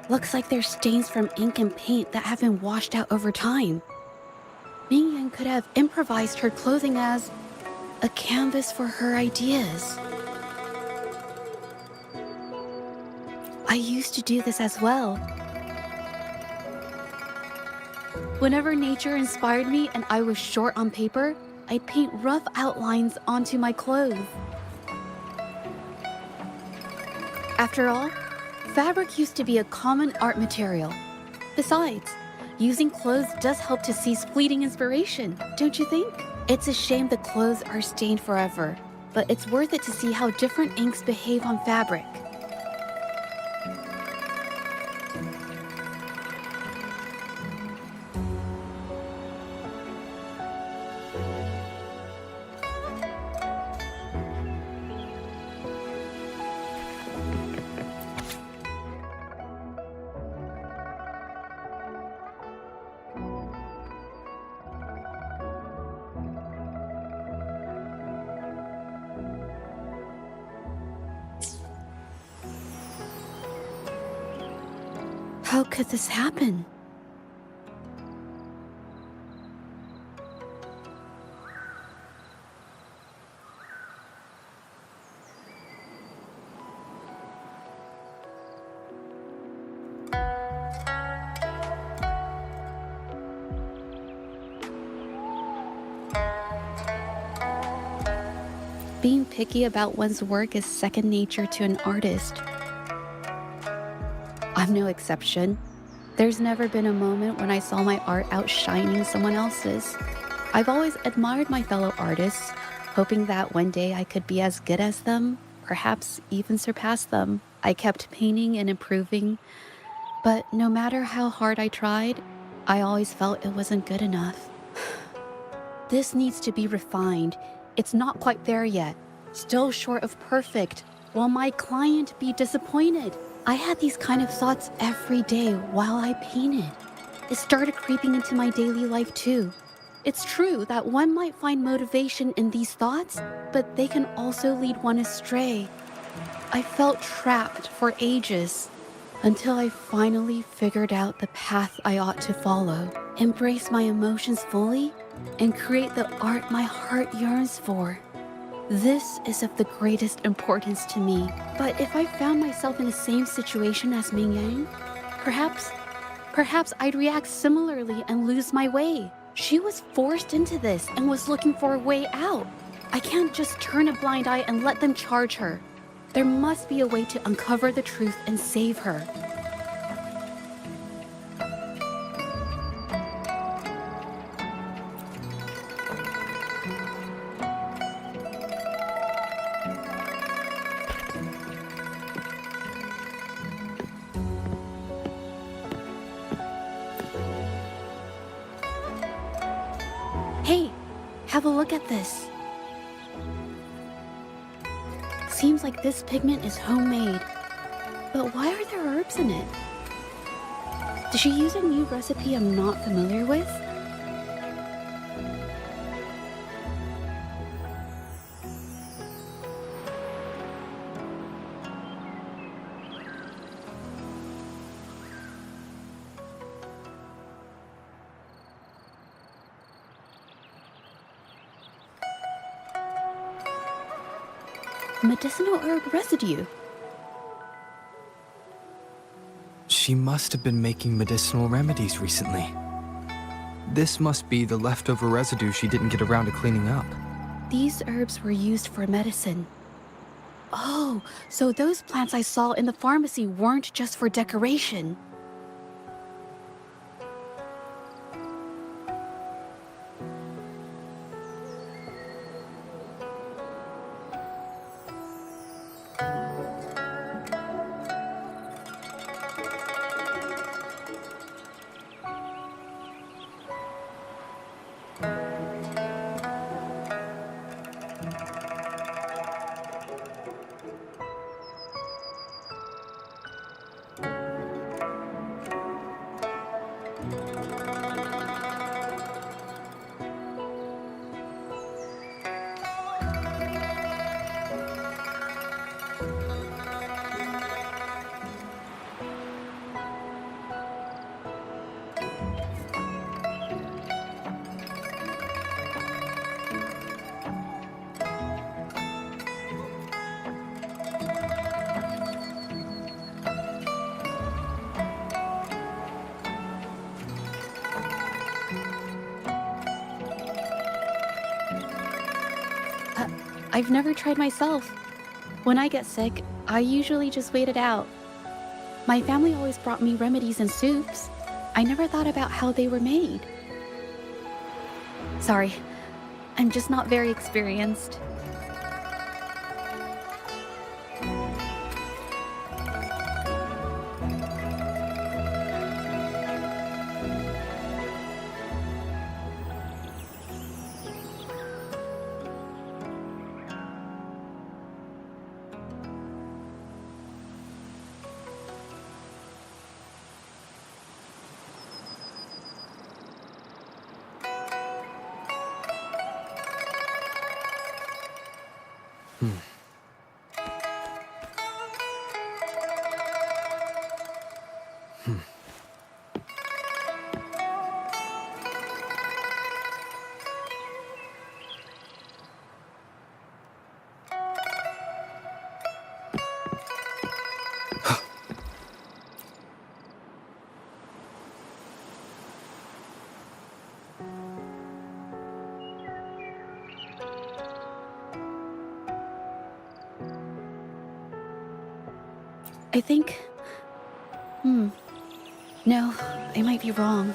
Looks like there's stains from ink and paint that have been washed out over time. Mingyang could have improvised her clothing as a canvas for her ideas. I used to do this as well. Whenever nature inspired me and I was short on paper, I'd paint rough outlines onto my clothes. After all, fabric used to be a common art material. Besides, using clothes does help to seize fleeting inspiration, don't you think? It's a shame the clothes are stained forever, but it's worth it to see how different inks behave on fabric. How could this happen? Being picky about one's work is second nature to an artist. I'm no exception. There's never been a moment when I saw my art outshining someone else's. I've always admired my fellow artists, hoping that one day I could be as good as them, perhaps even surpass them. I kept painting and improving, but no matter how hard I tried, I always felt it wasn't good enough. This needs to be refined. It's not quite there yet. Still short of perfect. Will my client be disappointed? I had these kind of thoughts every day while I painted. It started creeping into my daily life too. It's true that one might find motivation in these thoughts, but they can also lead one astray. I felt trapped for ages until I finally figured out the path I ought to follow, embrace my emotions fully, and create the art my heart yearns for. This is of the greatest importance to me. But if I found myself in the same situation as Ming Yang, perhaps I'd react similarly and lose my way. She was forced into this and was looking for a way out. I can't just turn a blind eye and let them charge her. There must be a way to uncover the truth and save her. Hey, have a look at this. Seems like this pigment is homemade. But why are there herbs in it? Did she use a new recipe I'm not familiar with? Medicinal herb residue. She must have been making medicinal remedies recently. This must be the leftover residue she didn't get around to cleaning up. These herbs were used for medicine. Oh, so those plants I saw in the pharmacy weren't just for decoration. I've never tried myself. When I get sick, I usually just wait it out. My family always brought me remedies and soups. I never thought about how they were made. Sorry, I'm just not very experienced. I think... No, I might be wrong.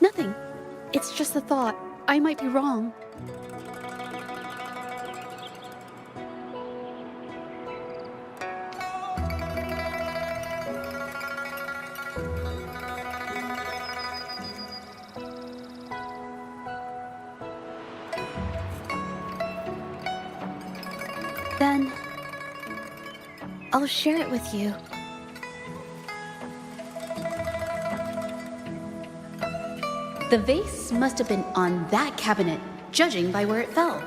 Nothing. It's just a thought. I might be wrong. Then I'll share it with you. The vase must have been on that cabinet, judging by where it fell.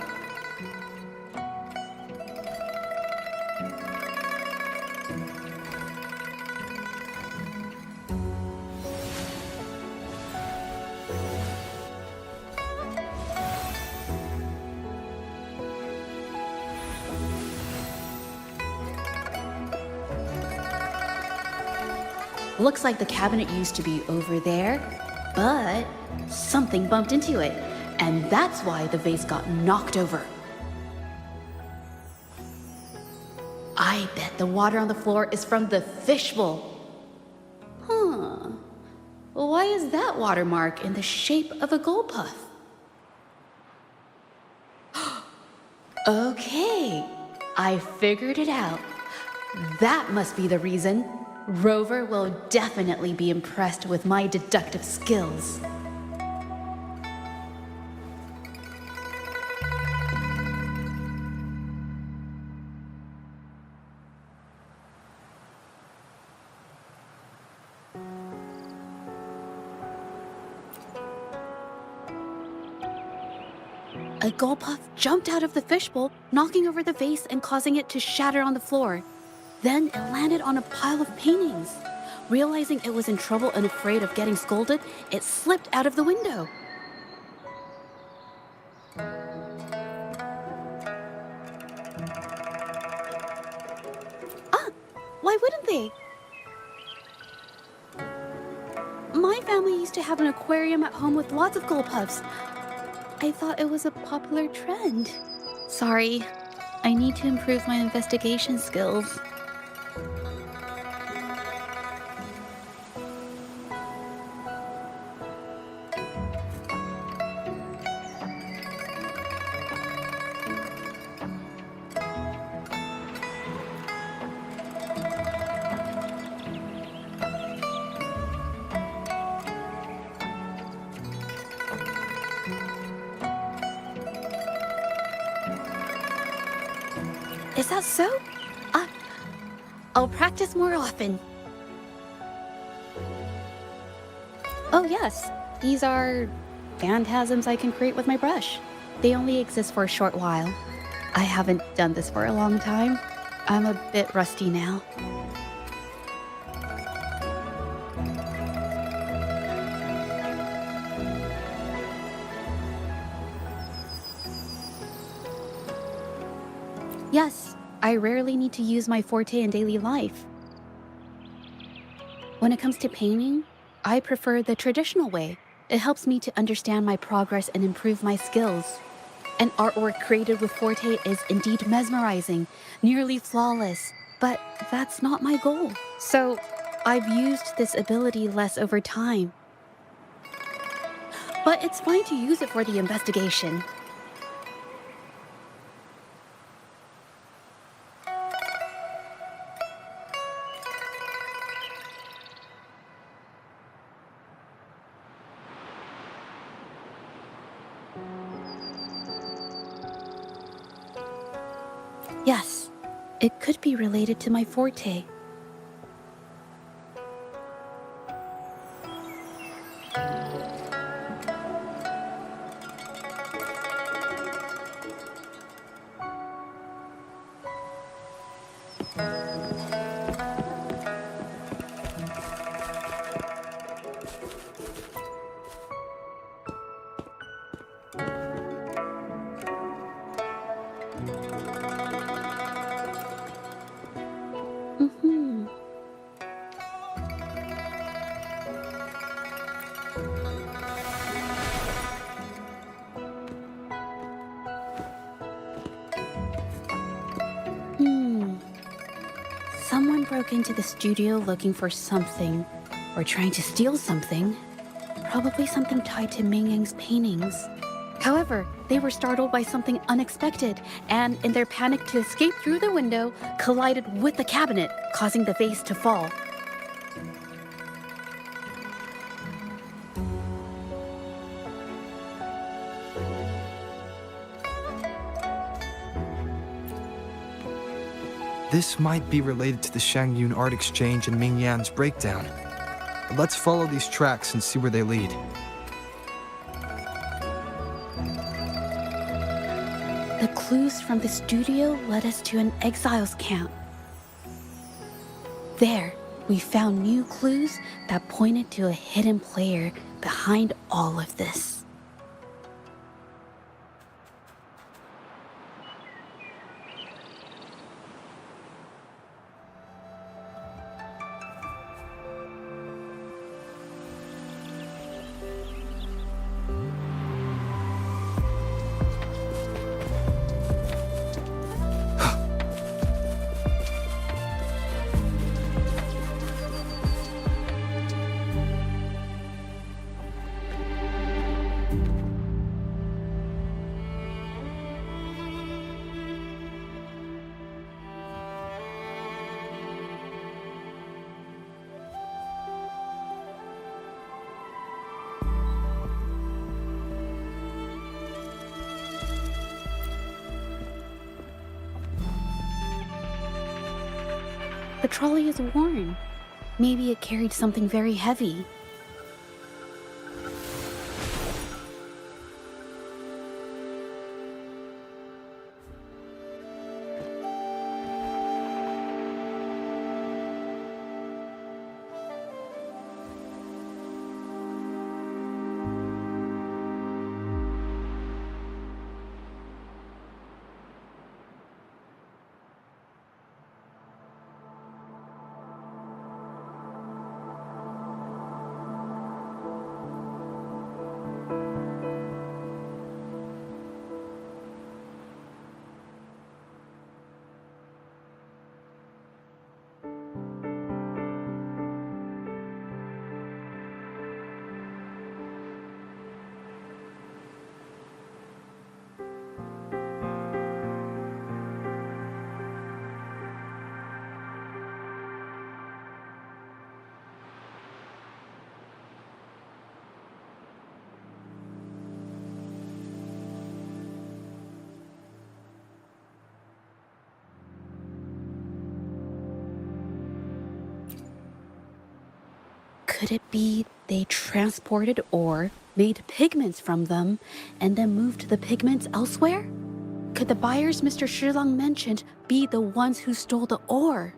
Looks like the cabinet used to be over there, but something bumped into it, and that's why the vase got knocked over. I bet the water on the floor is from the fishbowl. Huh. Why is that watermark in the shape of a gold puff? Okay, I figured it out. That must be the reason. Rover will definitely be impressed with my deductive skills. A gold puff jumped out of the fishbowl, knocking over the vase and causing it to shatter on the floor. Then it landed on a pile of paintings. Realizing it was in trouble and afraid of getting scolded, it slipped out of the window. Ah, why wouldn't they? My family used to have an aquarium at home with lots of gold puffs. I thought it was a popular trend. Sorry, I need to improve my investigation skills. Is that so? I'll practice more often. Oh yes, these are phantasms I can create with my brush. They only exist for a short while. I haven't done this for a long time. I'm a bit rusty now. Yes, I rarely need to use my forte in daily life. When it comes to painting, I prefer the traditional way. It helps me to understand my progress and improve my skills. An artwork created with forte is indeed mesmerizing, nearly flawless, but that's not my goal. So I've used this ability less over time. But it's fine to use it for the investigation. Yes, it could be related to my forte. Someone broke into the studio looking for something, or trying to steal something. Probably something tied to Ming Yang's paintings. However, they were startled by something unexpected, and in their panic to escape through the window, collided with the cabinet, causing the vase to fall. This might be related to the Shangyun art exchange and Ming Yan's breakdown. Let's follow these tracks and see where they lead. The clues from the studio led us to an exiles camp. There, we found new clues that pointed to a hidden player behind all of this. The trolley is worn. Maybe it carried something very heavy. Could it be they transported ore, made pigments from them, and then moved the pigments elsewhere? Could the buyers Mr. Shilang mentioned be the ones who stole the ore?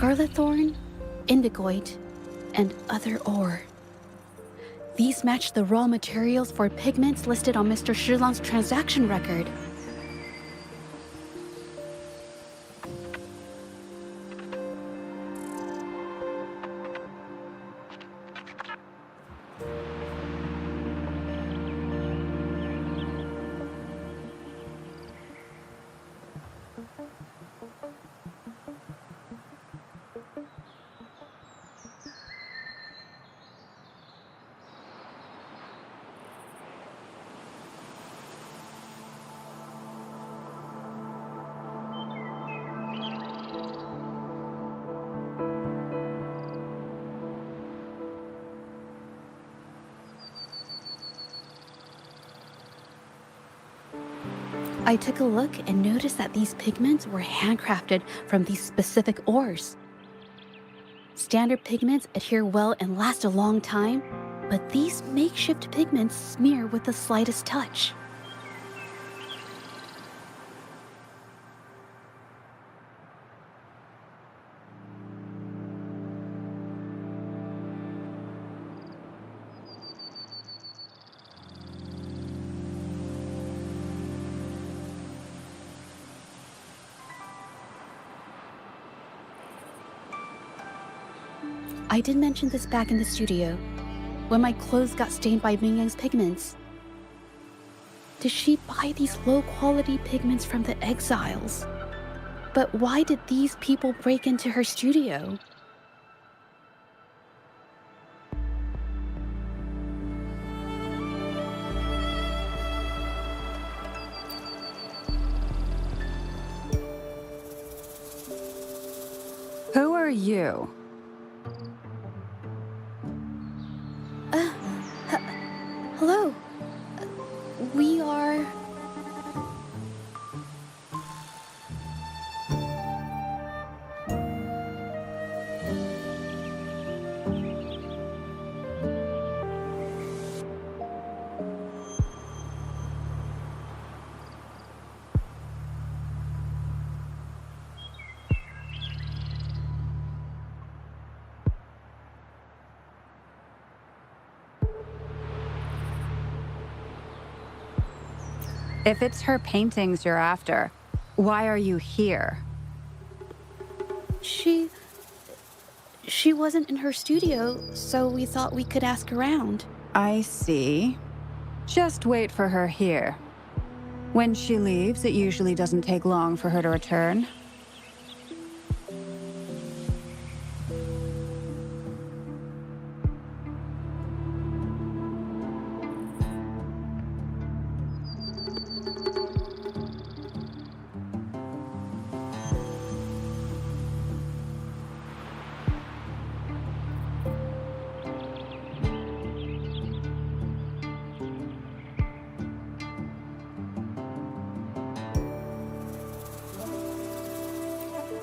Scarlet thorn, indigoite, and other ore. These match the raw materials for pigments listed on Mr. Shilang's transaction record. I took a look and noticed that these pigments were handcrafted from these specific ores. Standard pigments adhere well and last a long time, but these makeshift pigments smear with the slightest touch. I did mention this back in the studio, when my clothes got stained by Mingyang's pigments. Did she buy these low-quality pigments from the exiles? But why did these people break into her studio? Who are you? Hello. We are... If it's her paintings you're after, why are you here? She wasn't in her studio, so we thought we could ask around. I see. Just wait for her here. When she leaves, it usually doesn't take long for her to return.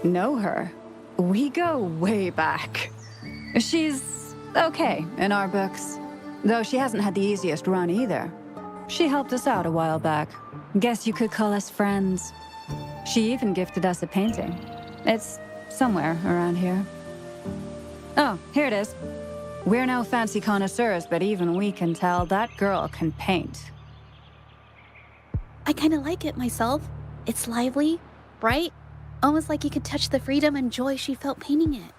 Know her? We go way back. She's okay in our books, though she hasn't had the easiest run either. She helped us out a while back. Guess you could call us friends. She even gifted us a painting. It's somewhere around here. Oh, here it is. We're no fancy connoisseurs, but even we can tell that girl can paint. I kind of like it myself. It's lively, bright, almost like you could touch the freedom and joy she felt painting it.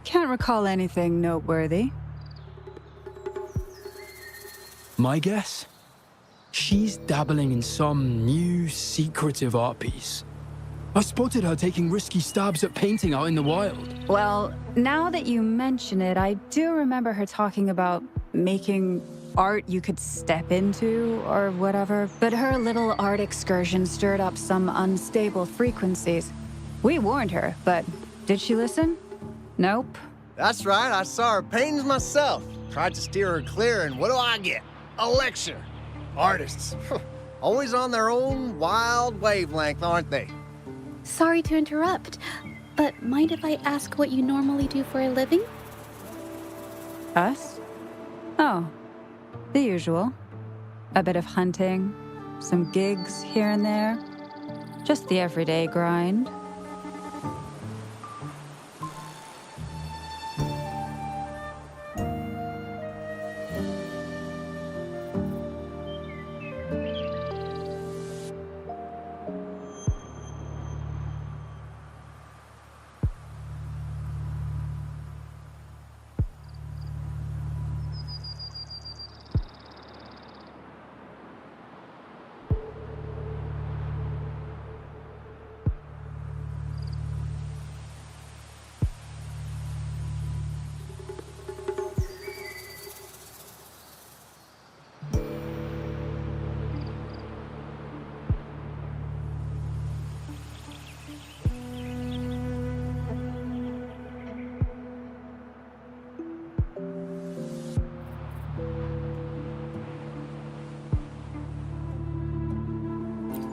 Can't recall anything noteworthy. My guess? She's dabbling in some new secretive art piece. I spotted her taking risky stabs at painting out in the wild. Well, now that you mention it, I do remember her talking about making art you could step into or whatever, but her little art excursion stirred up some unstable frequencies. We warned her, but did she listen? Nope. That's right, I saw her paintings myself. Tried to steer her clear, and what do I get? A lecture. Artists. Always on their own wild wavelength, aren't they? Sorry to interrupt, but mind if I ask what you normally do for a living? Us? Oh, the usual. A bit of hunting, some gigs here and there. Just the everyday grind.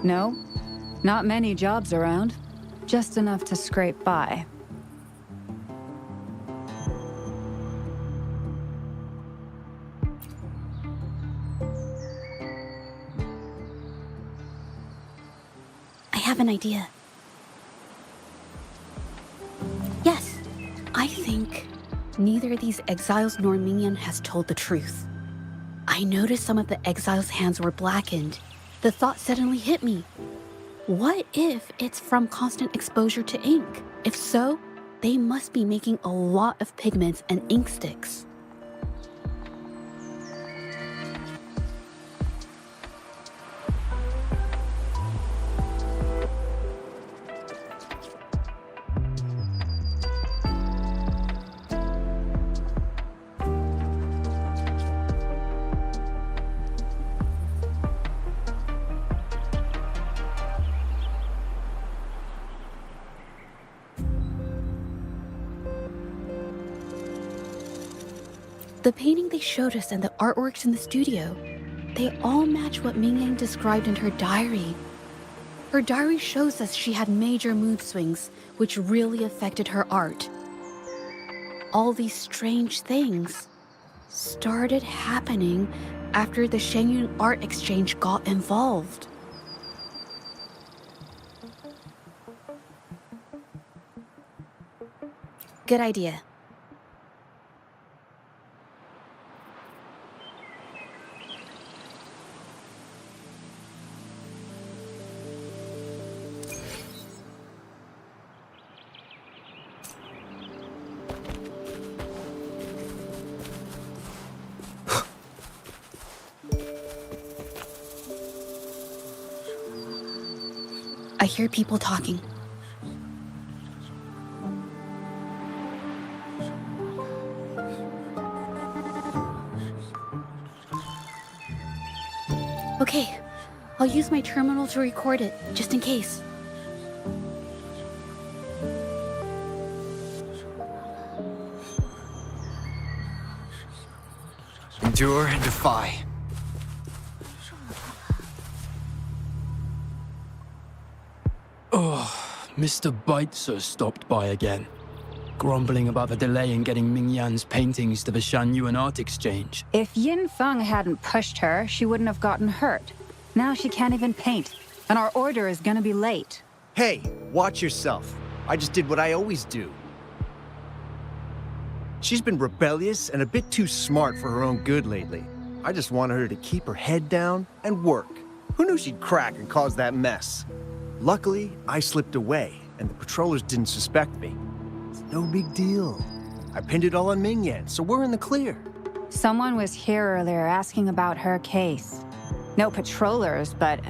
No, not many jobs around. Just enough to scrape by. I have an idea. Yes, I think neither of these exiles nor Mingyan has told the truth. I noticed some of the exiles' hands were blackened. The thought suddenly hit me. What if it's from constant exposure to ink? If so, they must be making a lot of pigments and ink sticks. The painting they showed us and the artworks in the studio, they all match what Mingyang described in her diary. Her diary shows us she had major mood swings, which really affected her art. All these strange things started happening after the Shengyun Art Exchange got involved. Good idea. I hear people talking. Okay, I'll use my terminal to record it, just in case. Endure and defy. Mr. Baitzer stopped by again, grumbling about the delay in getting Mingyan's paintings to the Shanyuan Art Exchange. If Yin Feng hadn't pushed her, she wouldn't have gotten hurt. Now she can't even paint, and our order is gonna be late. Hey, watch yourself. I just did what I always do. She's been rebellious and a bit too smart for her own good lately. I just wanted her to keep her head down and work. Who knew she'd crack and cause that mess? Luckily, I slipped away, and the patrollers didn't suspect me. It's no big deal. I pinned it all on Mingyan, so we're in the clear. Someone was here earlier asking about her case. No patrollers, but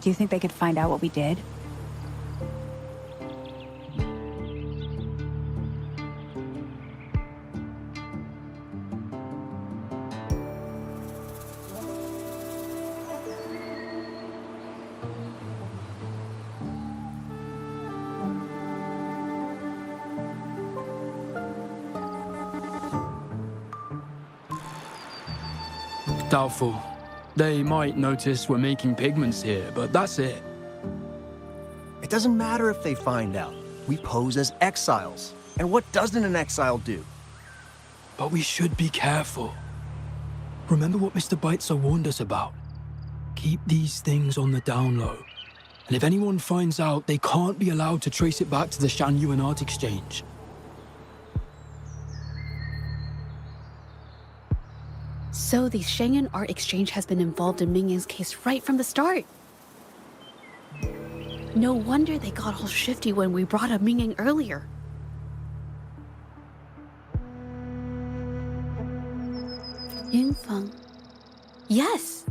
do you think they could find out what we did? Doubtful. They might notice we're making pigments here, but that's it. It doesn't matter if they find out. We pose as exiles. And what doesn't an exile do? But we should be careful. Remember what Mr. Baitzer warned us about? Keep these things on the down low. And if anyone finds out, they can't be allowed to trace it back to the Shanyuan Art Exchange. So the Shanyuan Art Exchange has been involved in Ming Yan's case right from the start. No wonder they got all shifty when we brought up Ming Yang earlier. Yingfeng. Yes!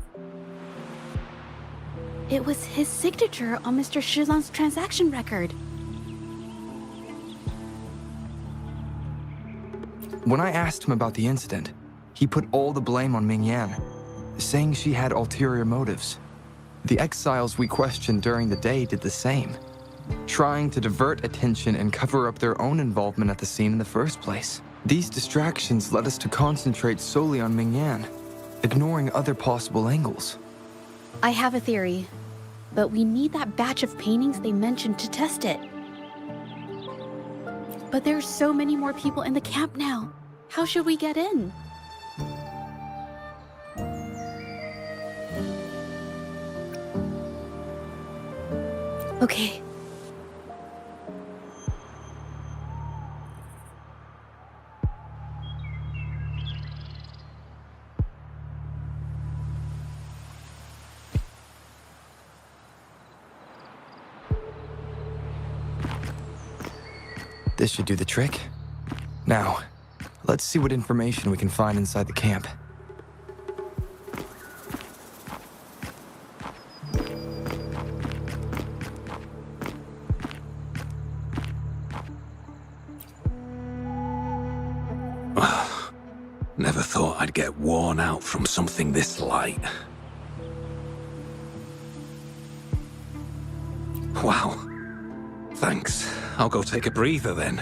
It was his signature on Mr. Shizan's transaction record. When I asked him about the incident, he put all the blame on Ming Yan, saying she had ulterior motives. The exiles we questioned during the day did the same, trying to divert attention and cover up their own involvement at the scene in the first place. These distractions led us to concentrate solely on Ming Yan, ignoring other possible angles. I have a theory, but we need that batch of paintings they mentioned to test it. But there's so many more people in the camp now. How should we get in? Okay. This should do the trick. Now, let's see what information we can find inside the camp. Never thought I'd get worn out from something this light. Wow. Thanks. I'll go take a breather then.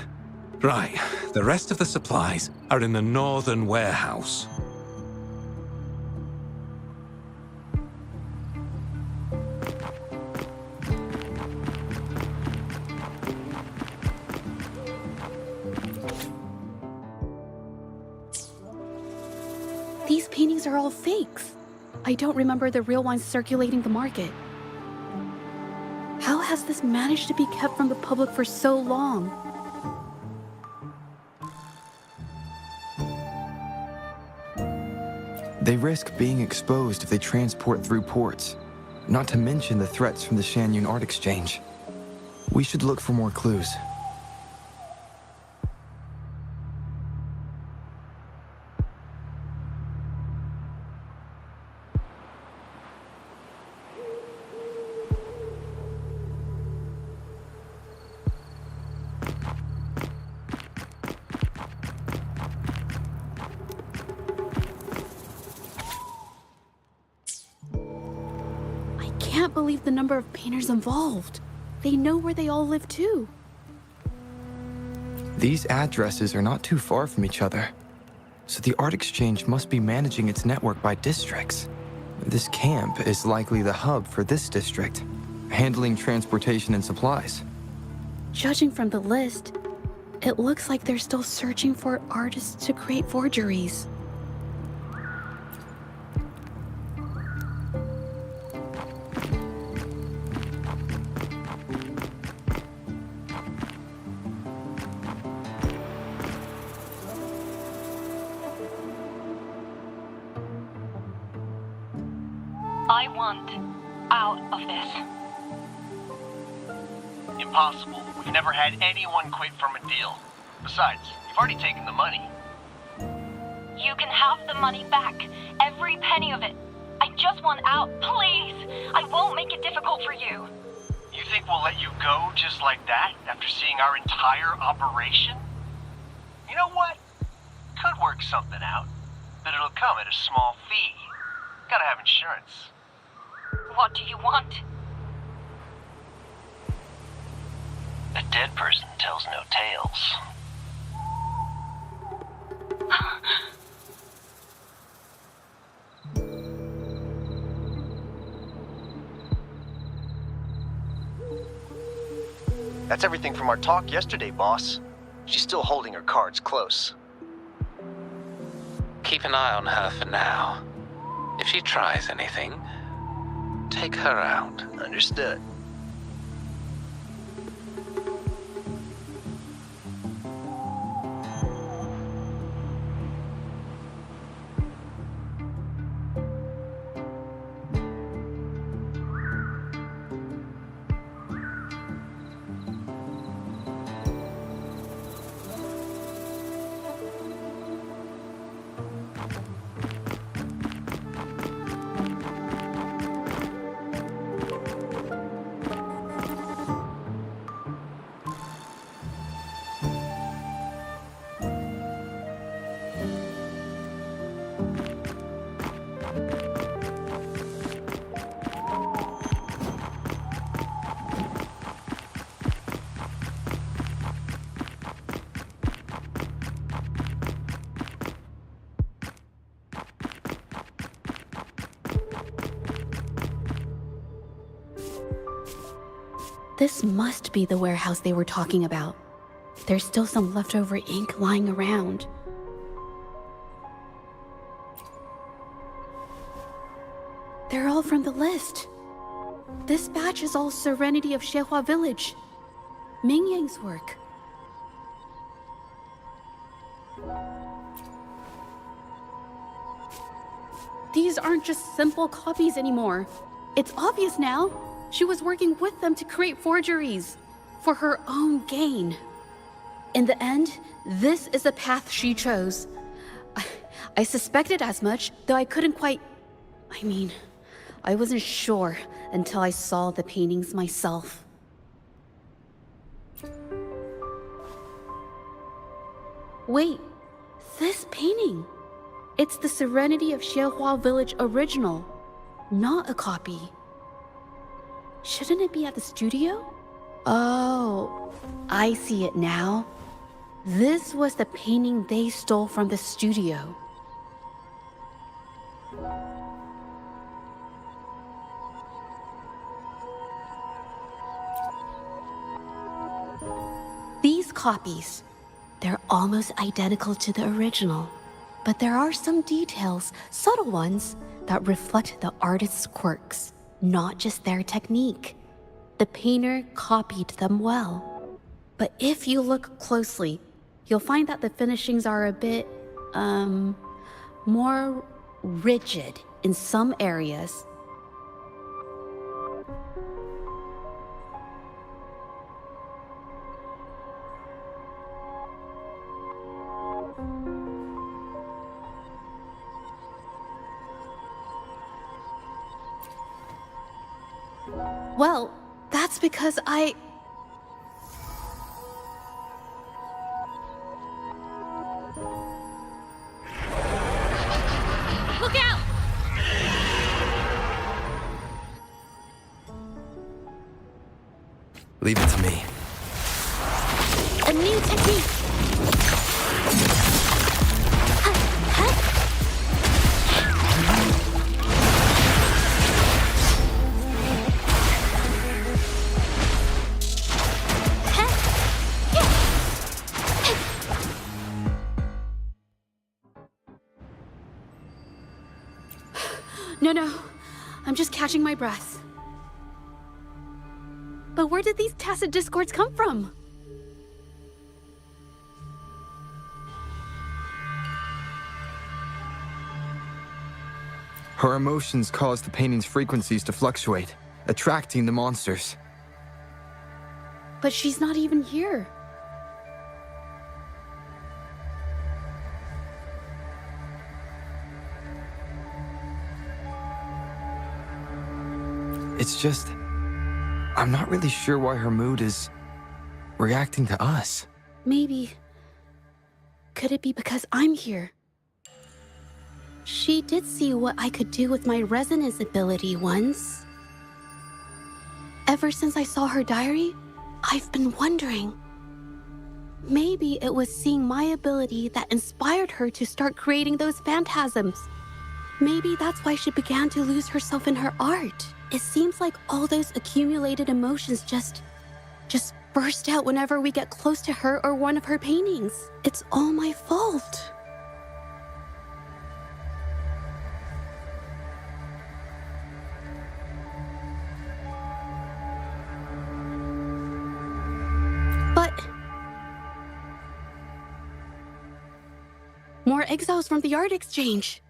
Right, the rest of the supplies are in the northern warehouse. These paintings are all fakes. I don't remember the real ones circulating the market. How has this managed to be kept from the public for so long? They risk being exposed if they transport through ports, not to mention the threats from the Shanyuan Art Exchange. We should look for more clues. I can't believe the number of painters involved. They know where they all live too. These addresses are not too far from each other, so the Art Exchange must be managing its network by districts. This camp is likely the hub for this district, handling transportation and supplies. Judging from the list, it looks like they're still searching for artists to create forgeries. I want out of this. Impossible. We've never had anyone quit from a deal. Besides, you've already taken the money. You can have the money back. Every penny of it. I just want out, please. I won't make it difficult for you. You think we'll let you go just like that after seeing our entire operation? You know what? Could work something out, but it'll come at a small fee. Gotta have insurance. What do you want? A dead person tells no tales. That's everything from our talk yesterday, boss. She's still holding her cards close. Keep an eye on her for now. If she tries anything, take her out. Understood. This must be the warehouse they were talking about. There's still some leftover ink lying around. They're all from the list. This batch is all Serenity of Xehua Village. Ming Yang's work. These aren't just simple copies anymore. It's obvious now. She was working with them to create forgeries for her own gain. In the end, this is the path she chose. I suspected as much, though I couldn't quite... I wasn't sure until I saw the paintings myself. Wait, this painting. It's the Serenity of Xehua Village original, not a copy. Shouldn't it be at the studio? Oh, I see it now. This was the painting they stole from the studio. These copies, they're almost identical to the original, but there are some details, subtle ones, that reflect the artist's quirks. Not just their technique. The painter copied them well. But if you look closely, you'll find that the finishings are a bit, more rigid in some areas. Well, that's because I... Look out! Leave it to me. A new technique! No. I'm just catching my breath. But where did these tacit discords come from? Her emotions caused the painting's frequencies to fluctuate, attracting the monsters. But she's not even here. It's just... I'm not really sure why her mood is... reacting to us. Maybe... Could it be because I'm here? She did see what I could do with my resonance ability once. Ever since I saw her diary, I've been wondering. Maybe it was seeing my ability that inspired her to start creating those phantasms. Maybe that's why she began to lose herself in her art. It seems like all those accumulated emotions just burst out whenever we get close to her or one of her paintings. It's all my fault. More exiles from the art exchange.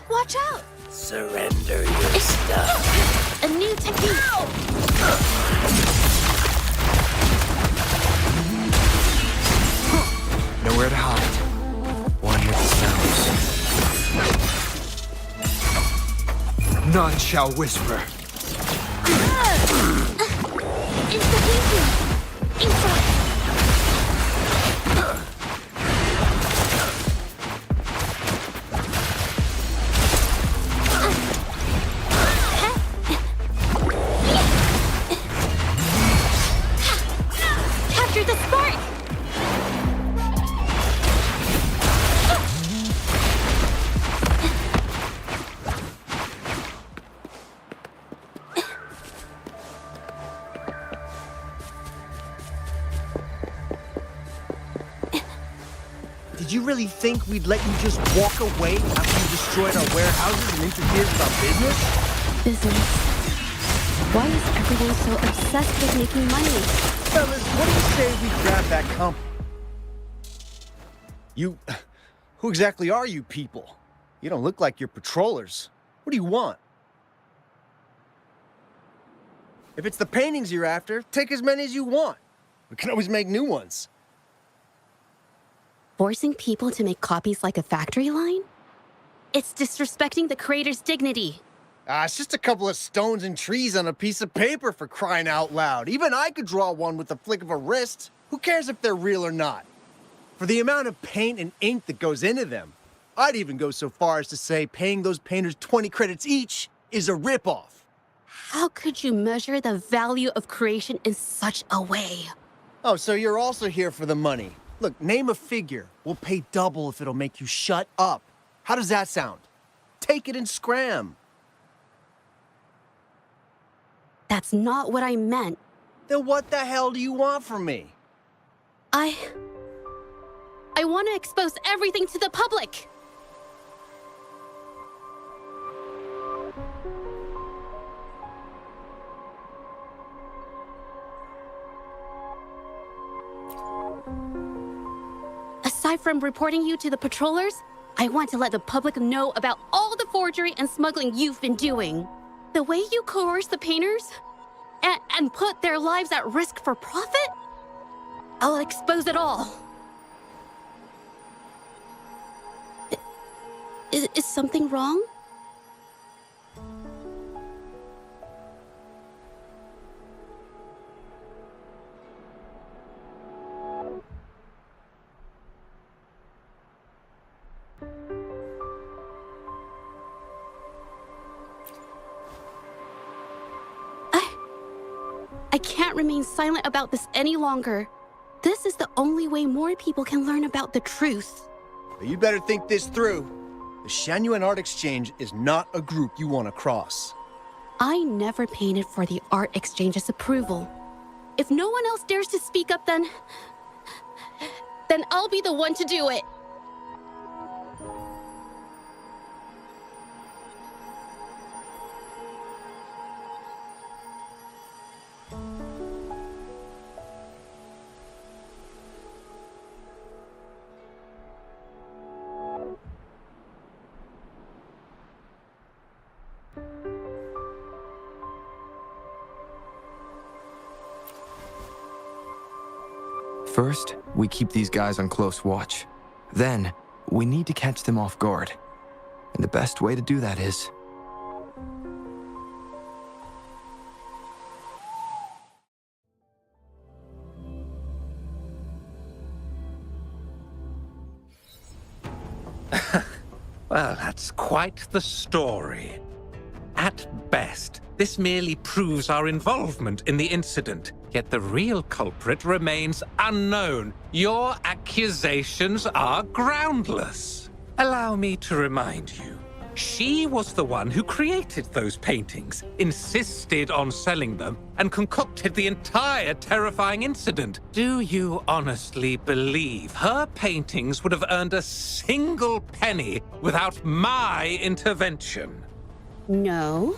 Watch out! Surrender your stuff. A new technique! Nowhere to hide. One with the sounds. None shall whisper. It's the painting! Inside! Capture the spark! Did you really think we'd let you just walk away after you destroyed our warehouses and interfered with our business? Business. Why is everyone so obsessed with making money? Fellas, what do you say we grab that comp? Who exactly are you people? You don't look like you're patrollers. What do you want? If it's the paintings you're after, take as many as you want. We can always make new ones. Forcing people to make copies like a factory line? It's disrespecting the creator's dignity. It's just a couple of stones and trees on a piece of paper, for crying out loud. Even I could draw one with the flick of a wrist. Who cares if they're real or not? For the amount of paint and ink that goes into them, I'd even go so far as to say paying those painters 20 credits each is a ripoff. How could you measure the value of creation in such a way? Oh, so you're also here for the money. Look, name a figure. We'll pay double if it'll make you shut up. How does that sound? Take it and scram. That's not what I meant. Then what the hell do you want from me? I want to expose everything to the public. Aside from reporting you to the patrollers, I want to let the public know about all the forgery and smuggling you've been doing. The way you coerce the painters and put their lives at risk for profit? I'll expose it all. Is something wrong? I can't remain silent about this any longer. This is the only way more people can learn about the truth. But you better think this through. The Shanyuan Art Exchange is not a group you want to cross. I never painted for the Art Exchange's approval. If no one else dares to speak up, then I'll be the one to do it. First, we keep these guys on close watch. Then, we need to catch them off guard. And the best way to do that is... Well, that's quite the story. At best, this merely proves our involvement in the incident, yet the real culprit remains unknown. Your accusations are groundless. Allow me to remind you, She was the one who created those paintings, insisted on selling them, and concocted the entire terrifying incident. Do you honestly believe her paintings would have earned a single penny without my intervention? No.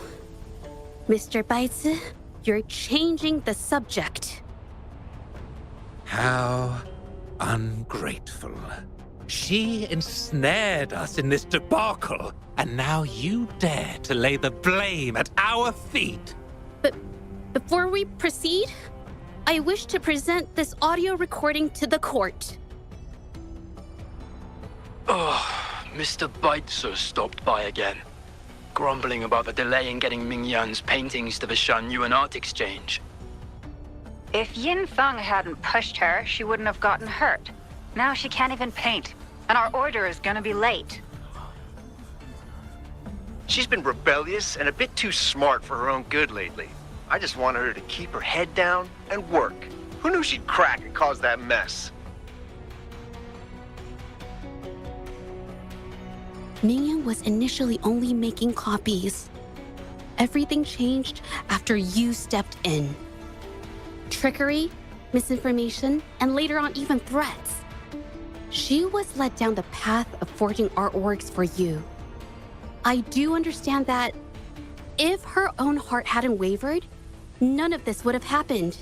Mr. Baizi, you're changing the subject. How ungrateful. She ensnared us in this debacle, and now you dare to lay the blame at our feet. But before we proceed, I wish to present this audio recording to the court. Mr. Baizi stopped by again, grumbling about the delay in getting Mingyan's paintings to the Shanyuan Art Exchange. If Yin Feng hadn't pushed her, she wouldn't have gotten hurt. Now she can't even paint, and our order is gonna be late. She's been rebellious and a bit too smart for her own good lately. I just wanted her to keep her head down and work. Who knew she'd crack and cause that mess? Mingyan was initially only making copies. Everything changed after you stepped in. Trickery, misinformation, and later on even threats. She was led down the path of forging artworks for you. I do understand that if her own heart hadn't wavered, none of this would have happened.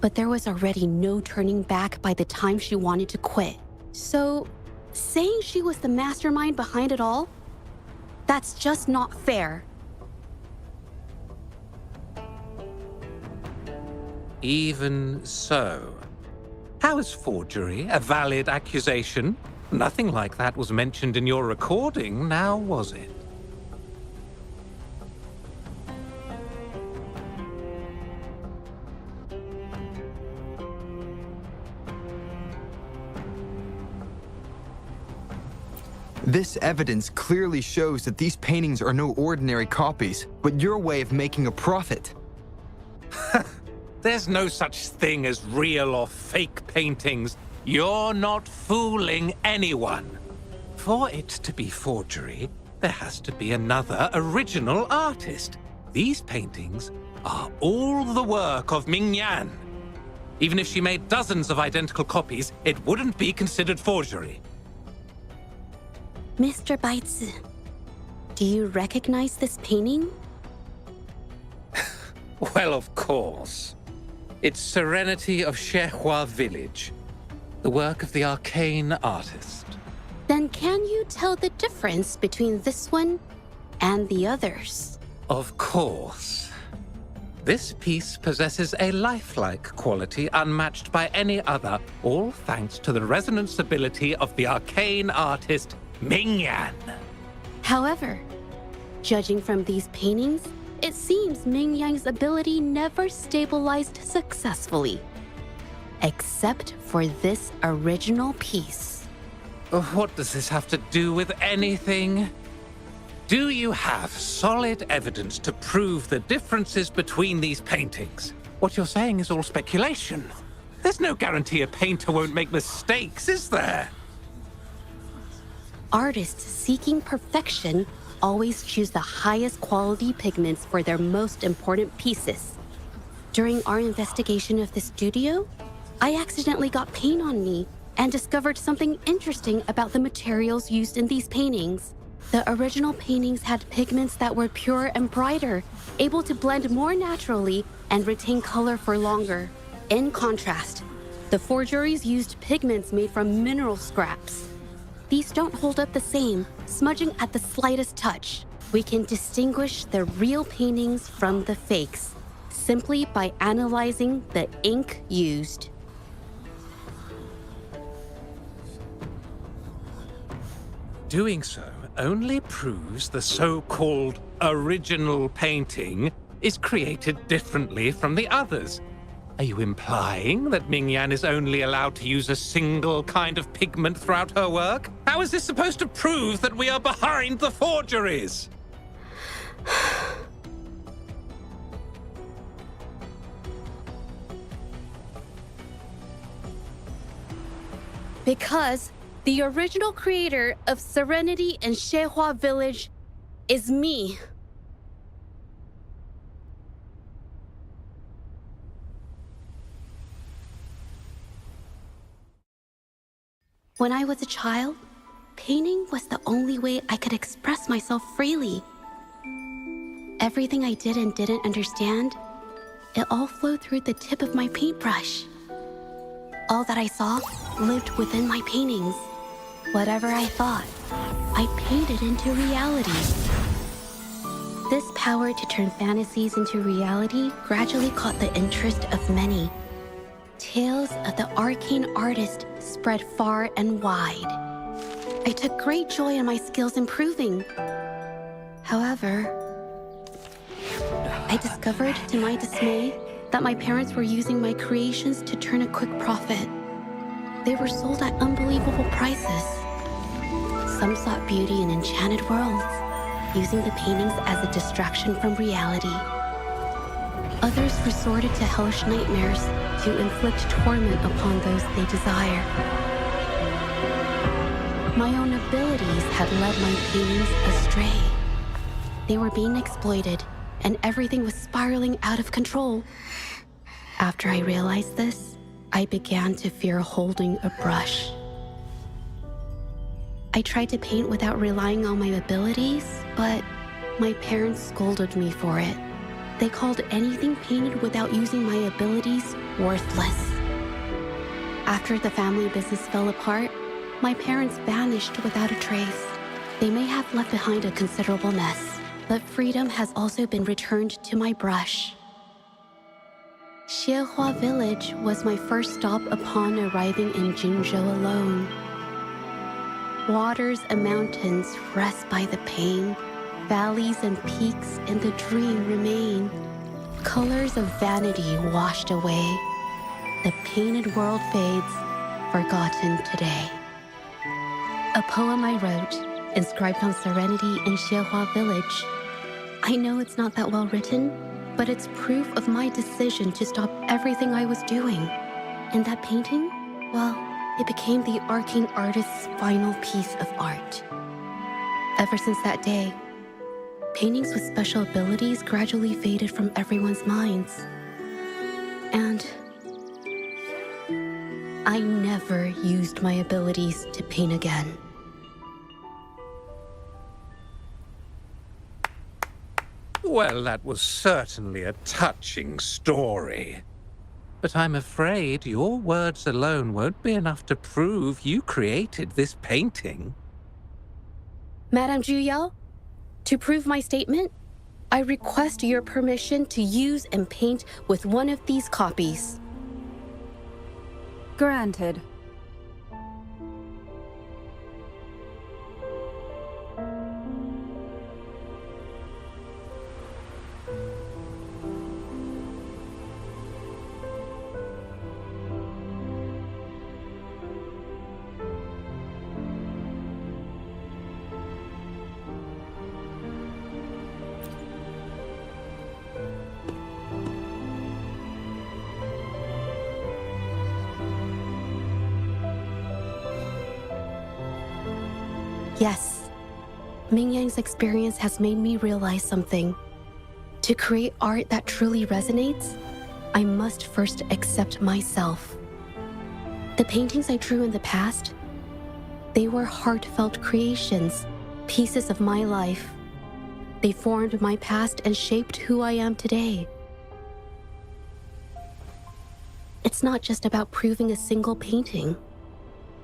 But there was already no turning back by the time she wanted to quit. So, saying she was the mastermind behind it all, that's just not fair. Even so, how is forgery a valid accusation? Nothing like that was mentioned in your recording, now was it? This evidence clearly shows that these paintings are no ordinary copies, but your way of making a profit. There's no such thing as real or fake paintings. You're not fooling anyone. For it to be forgery, there has to be another original artist. These paintings are all the work of Mingyan. Even if she made dozens of identical copies, it wouldn't be considered forgery. Mr. Baizi, do you recognize this painting? Well, of course. It's Serenity of Zhezhi Village, the work of the arcane artist. Then can you tell the difference between this one and the others? Of course. This piece possesses a lifelike quality unmatched by any other, all thanks to the resonance ability of the arcane artist Mingyan. However, judging from these paintings, it seems Mingyang's ability never stabilized successfully. Except for this original piece. What does this have to do with anything? Do you have solid evidence to prove the differences between these paintings? What you're saying is all speculation. There's no guarantee a painter won't make mistakes, is there? Artists seeking perfection always choose the highest quality pigments for their most important pieces. During our investigation of the studio, I accidentally got paint on me and discovered something interesting about the materials used in these paintings. The original paintings had pigments that were pure and brighter, able to blend more naturally and retain color for longer. In contrast, the forgeries used pigments made from mineral scraps. These don't hold up the same, smudging at the slightest touch. We can distinguish the real paintings from the fakes, simply by analyzing the ink used. Doing so only proves the so-called original painting is created differently from the others. Are you implying that Mingyan is only allowed to use a single kind of pigment throughout her work? How is this supposed to prove that we are behind the forgeries? Because the original creator of Serenity and Zhezhi Village is me. When I was a child, painting was the only way I could express myself freely. Everything I did and didn't understand, it all flowed through the tip of my paintbrush. All that I saw lived within my paintings. Whatever I thought, I painted into reality. This power to turn fantasies into reality gradually caught the interest of many. Tales of the arcane artist spread far and wide. I took great joy in my skills improving. However, I discovered to my dismay that my parents were using my creations to turn a quick profit. They were sold at unbelievable prices. Some sought beauty in enchanted worlds, using the paintings as a distraction from reality. Others resorted to hellish nightmares to inflict torment upon those they desire. My own abilities had led my paintings astray. They were being exploited, and everything was spiraling out of control. After I realized this, I began to fear holding a brush. I tried to paint without relying on my abilities, but my parents scolded me for it. They called anything painted without using my abilities worthless. After the family business fell apart, my parents vanished without a trace. They may have left behind a considerable mess, but freedom has also been returned to my brush. Xiehua Village was my first stop upon arriving in Jingzhou alone. Waters and mountains rest by the pain. Valleys and peaks in the dream remain. Colors of vanity washed away. The painted world fades, forgotten today. A poem I wrote, inscribed on serenity in Xiehua Village. I know it's not that well written, but it's proof of my decision to stop everything I was doing. And that painting, well, it became the arcane artist's final piece of art. Ever since that day, paintings with special abilities gradually faded from everyone's minds. And I never used my abilities to paint again. Well, that was certainly a touching story. But I'm afraid your words alone won't be enough to prove you created this painting. Madame Juyao, to prove my statement, I request your permission to use and paint with one of these copies. Granted. Yes, Ming Yang's experience has made me realize something. To create art that truly resonates, I must first accept myself. The paintings I drew in the past, they were heartfelt creations, pieces of my life. They formed my past and shaped who I am today. It's not just about proving a single painting.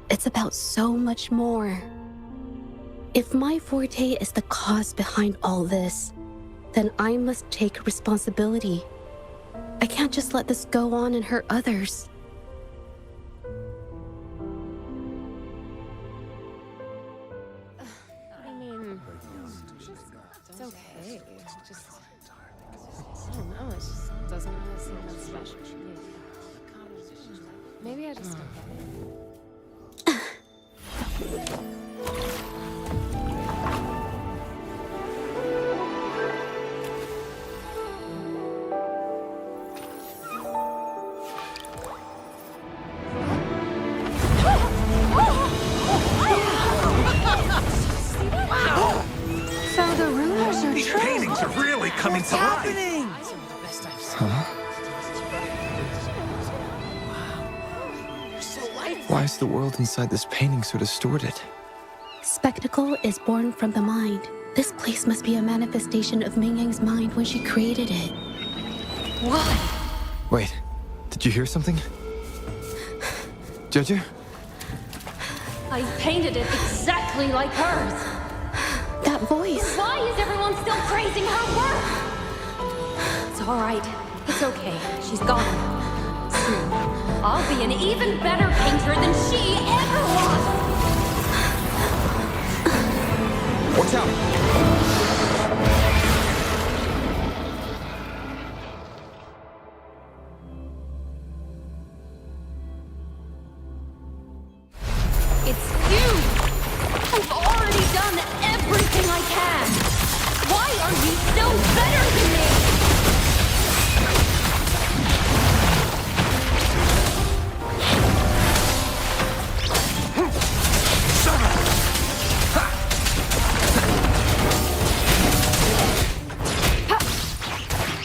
It's about so much more. If my forte is the cause behind all this, then I must take responsibility. I can't just let this go on and hurt others. I mean, it's okay. It's just, I don't know, it just doesn't really seem that special to me. Maybe I just don't get it. So the room colors are These true. paintings are really coming to life. Why is the world inside this painting so distorted? Spectacle is born from the mind. This place must be a manifestation of Ming Yang's mind when she created it. Why? Wait, did you hear something? Zhezhi? I painted it exactly like hers. That voice. Why is everyone still praising her work? It's all right. It's okay. She's gone. Soon, I'll be an even better painter than she ever was. Watch out! It's you! I've already done everything I can! Why are you still better than me?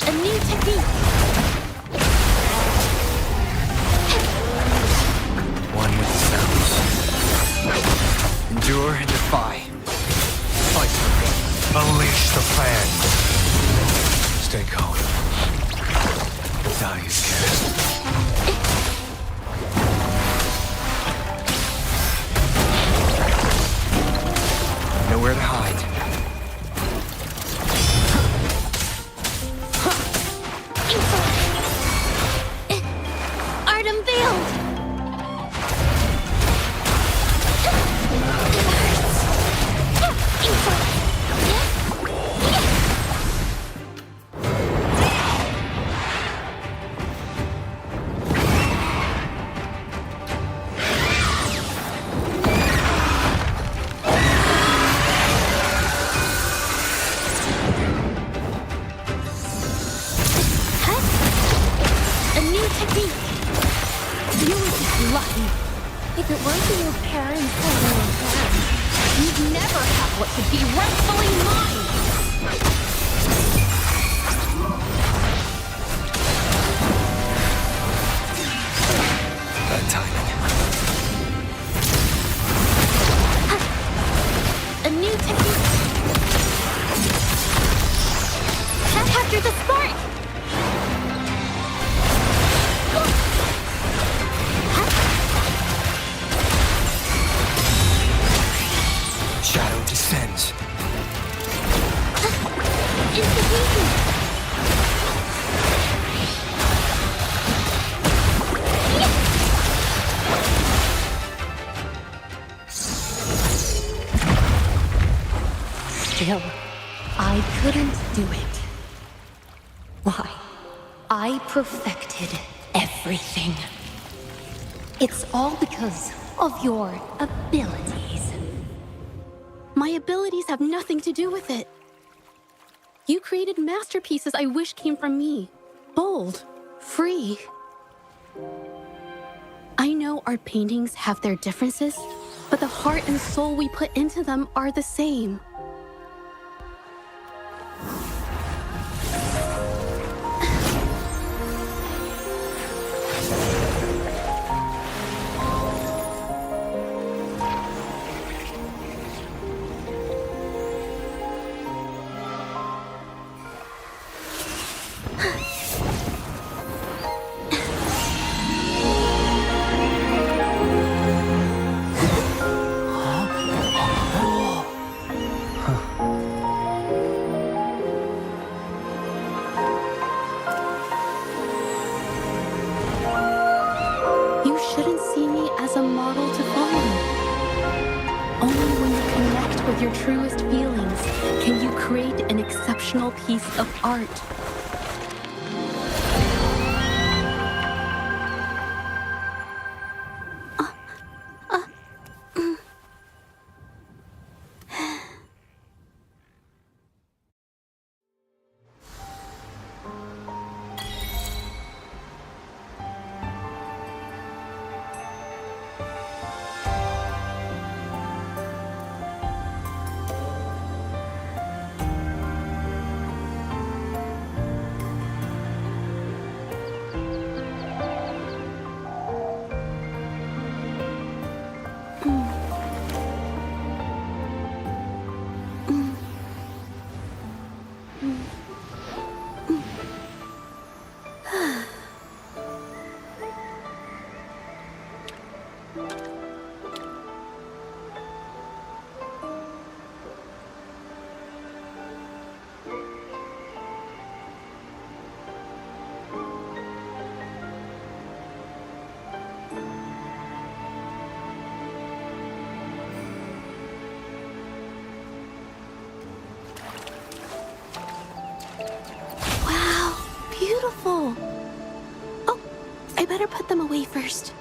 A new technique. One with the sounds. Endure and defy. Fight for me. Unleash the plan. Stay calm. Die is cast. Nowhere to hide. Art unveiled. A new technique. You were just lucky. If it weren't for your parents holding your hand, you'd never have what should be rightfully mine! Bad timing. A new technique. After the spark. Shadow descends. Institution. Still, I couldn't do it. Why? I perfected everything. It's all because of your abilities. My abilities have nothing to do with it. You created masterpieces I wish came from me. Bold, free. I know our paintings have their differences, but the heart and soul we put into them are the same. You shouldn't see me as a model to follow. Only when you connect with your truest feelings can you create an exceptional piece of art. Wow, beautiful. Oh, I better put them away first.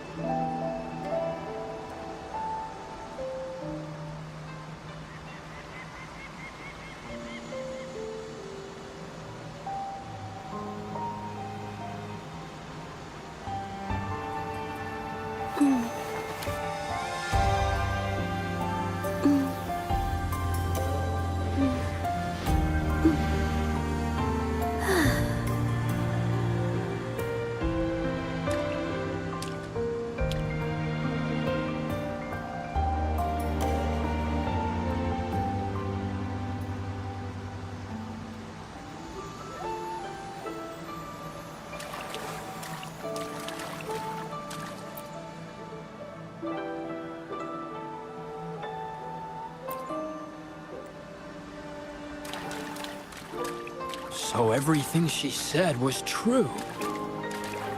So everything she said was true.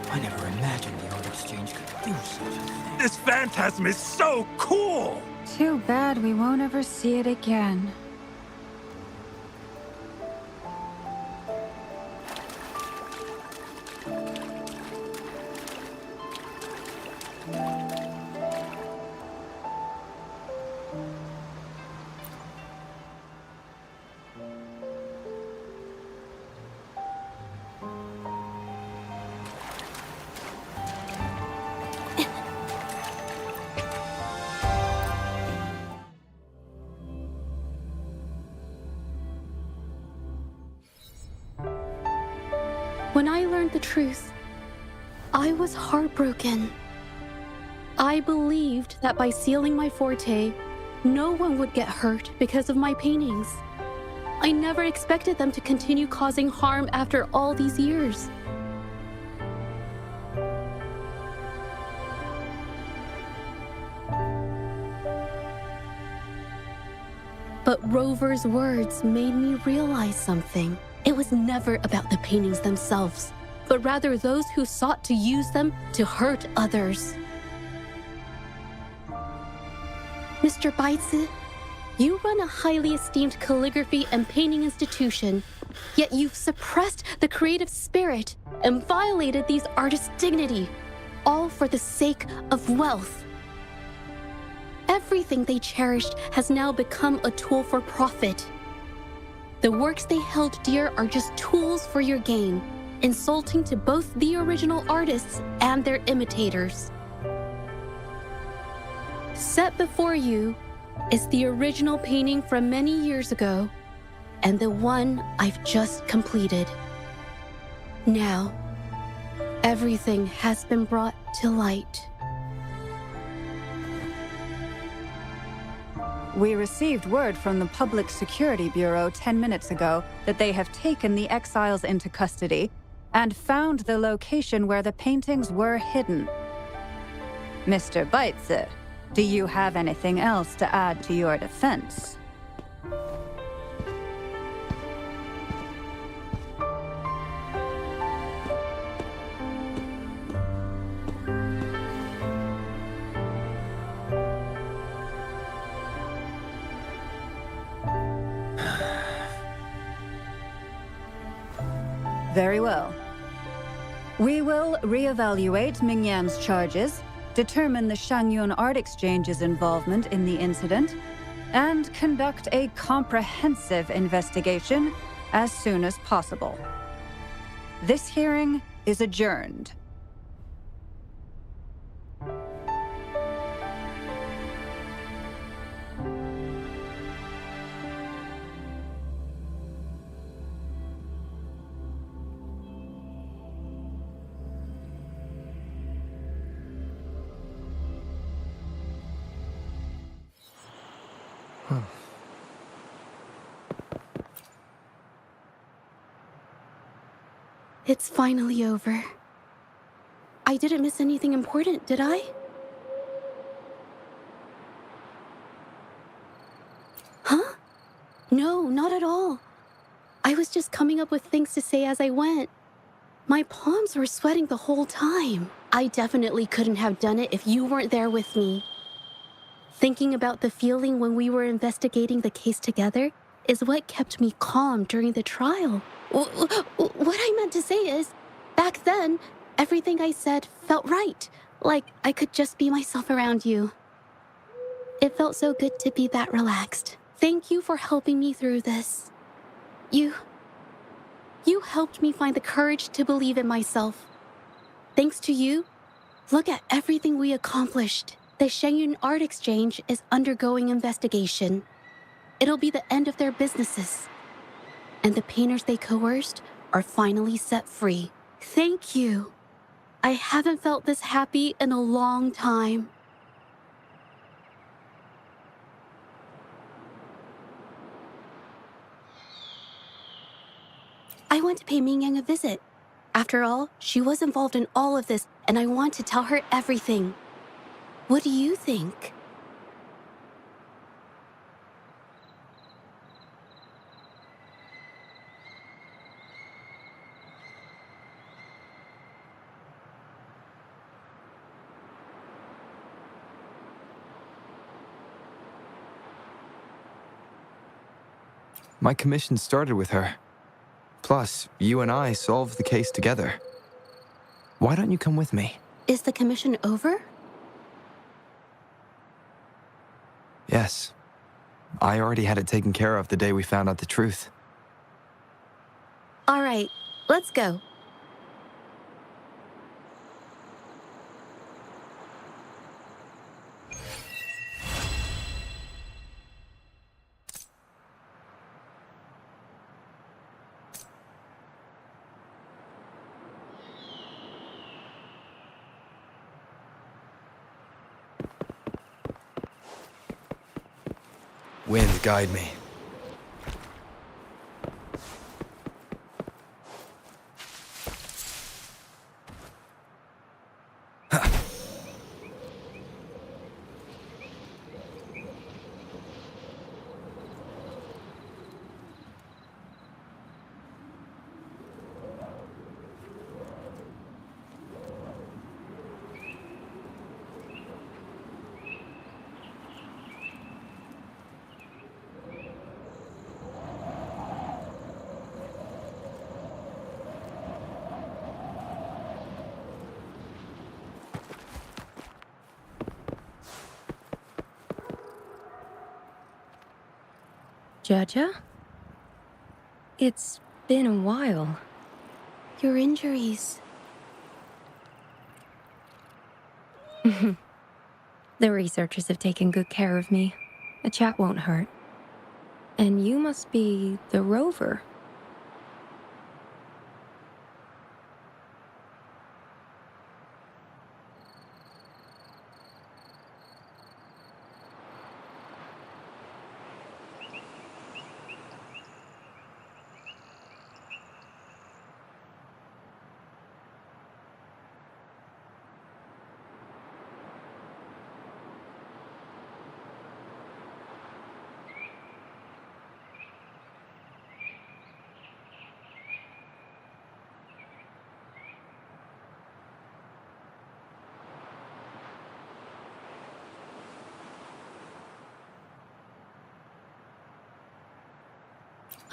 I never imagined the art exchange could do such a thing. This phantasm is so cool! Too bad we won't ever see it again. When I learned the truth, I was heartbroken. I believed that by sealing my forte, no one would get hurt because of my paintings. I never expected them to continue causing harm after all these years. But Rover's words made me realize something. It was never about the paintings themselves, but rather those who sought to use them to hurt others. Mr. Baitsu, you run a highly esteemed calligraphy and painting institution, yet you've suppressed the creative spirit and violated these artists' dignity, all for the sake of wealth. Everything they cherished has now become a tool for profit. The works they held dear are just tools for your gain, insulting to both the original artists and their imitators. Set before you is the original painting from many years ago, and the one I've just completed. Now, everything has been brought to light. We received word from the Public Security Bureau 10 minutes ago that they have taken the exiles into custody and found the location where the paintings were hidden. Mr. Baitsu, do you have anything else to add to your defense? Very well. We will reevaluate Mingyan's charges, determine the Shangyun Art Exchange's involvement in the incident, and conduct a comprehensive investigation as soon as possible. This hearing is adjourned. It's finally over. I didn't miss anything important, did I? Huh? No, not at all. I was just coming up with things to say as I went. My palms were sweating the whole time. I definitely couldn't have done it if you weren't there with me. Thinking about the feeling when we were investigating the case together is what kept me calm during the trial. What I meant to say is, back then, everything I said felt right. Like I could just be myself around you. It felt so good to be that relaxed. Thank you for helping me through this. You helped me find the courage to believe in myself. Thanks to you, look at everything we accomplished. The Shenyun Art Exchange is undergoing investigation. It'll be the end of their businesses. And the painters they coerced are finally set free. Thank you. I haven't felt this happy in a long time. I want to pay Mingyang a visit. After all, she was involved in all of this, and I want to tell her everything. What do you think? My commission started with her. Plus, you and I solved the case together. Why don't you come with me? Is the commission over? Yes. I already had it taken care of the day we found out the truth. All right, let's go. Wind, guide me. Zhezhi? It's been a while. Your injuries. The researchers have taken good care of me. A chat won't hurt. And you must be the rover.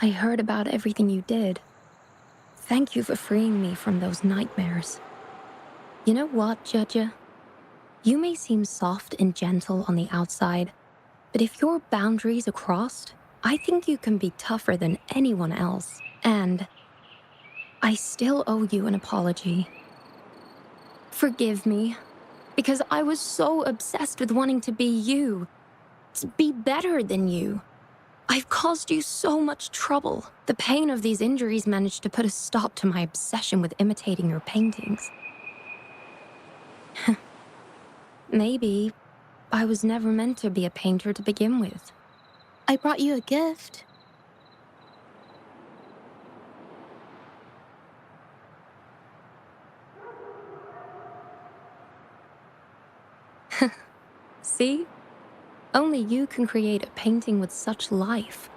I heard about everything you did. Thank you for freeing me from those nightmares. You know what, Zhezhi? You may seem soft and gentle on the outside, but if your boundaries are crossed, I think you can be tougher than anyone else. And I still owe you an apology. Forgive me, because I was so obsessed with wanting to be you, to be better than you. I've caused you so much trouble. The pain of these injuries managed to put a stop to my obsession with imitating your paintings. Maybe I was never meant to be a painter to begin with. I brought you a gift. See? Only you can create a painting with such life.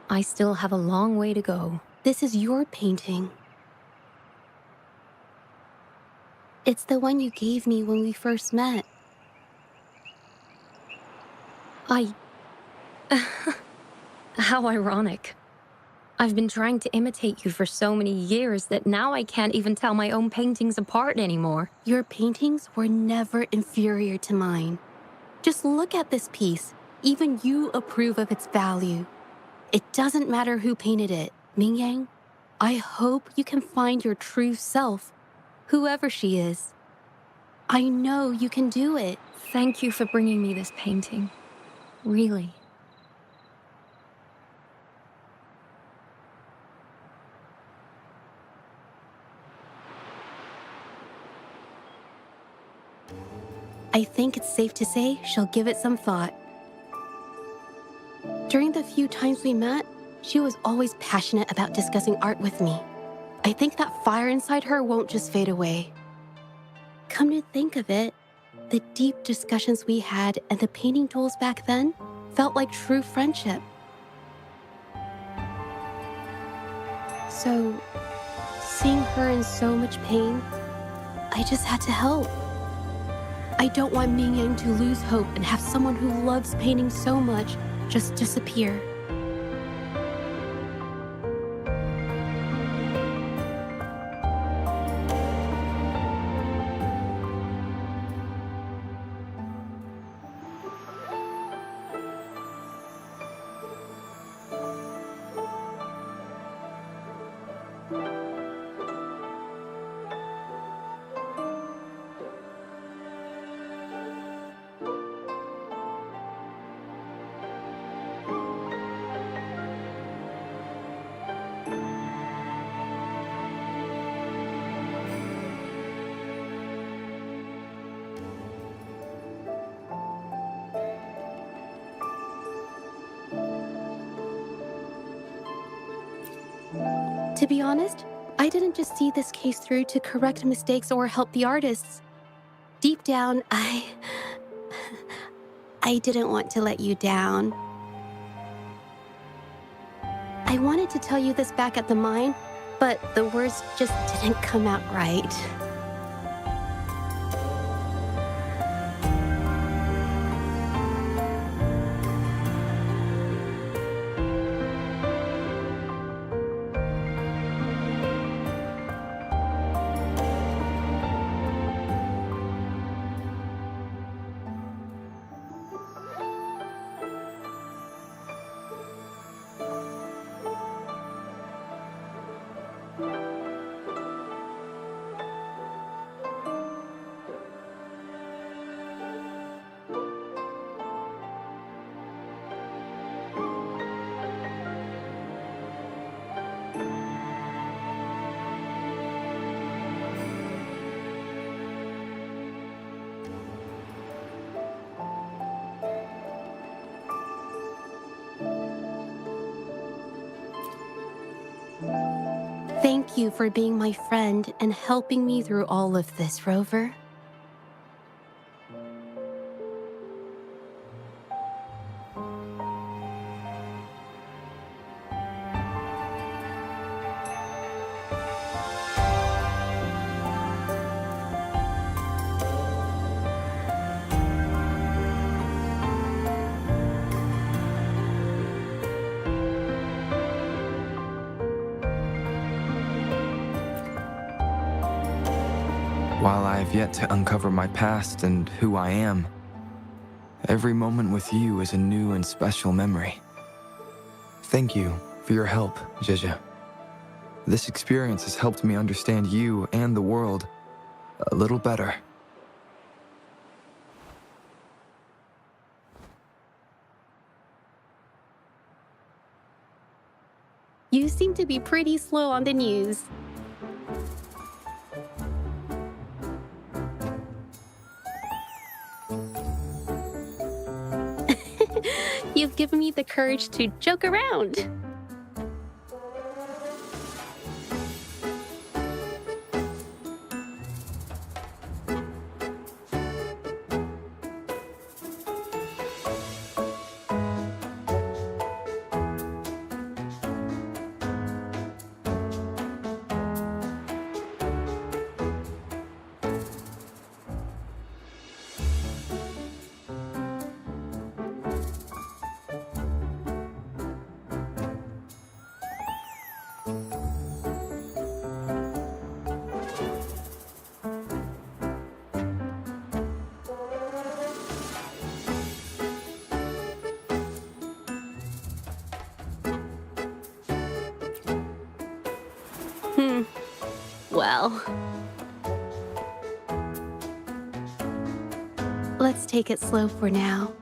I still have a long way to go. This is your painting. It's the one you gave me when we first met. How ironic. I've been trying to imitate you for so many years that now I can't even tell my own paintings apart anymore. Your paintings were never inferior to mine. Just look at this piece. Even you approve of its value. It doesn't matter who painted it. Mingyang, I hope you can find your true self, whoever she is. I know you can do it. Thank you for bringing me this painting. Really. I think it's safe to say she'll give it some thought. During the few times we met, she was always passionate about discussing art with me. I think that fire inside her won't just fade away. Come to think of it, the deep discussions we had and the painting tools back then felt like true friendship. So, seeing her in so much pain, I just had to help. I don't want Mingyang to lose hope and have someone who loves painting so much just disappear. To be honest, I didn't just see this case through to correct mistakes or help the artists. Deep down, I didn't want to let you down. I wanted to tell you this back at the mine, but the words just didn't come out right. Thank you for being my friend and helping me through all of this, Rover. While I have yet to uncover my past and who I am, every moment with you is a new and special memory. Thank you for your help, Zhezhi. This experience has helped me understand you and the world a little better. You seem to be pretty slow on the news. You've given me the courage to joke around. Well. Let's take it slow for now.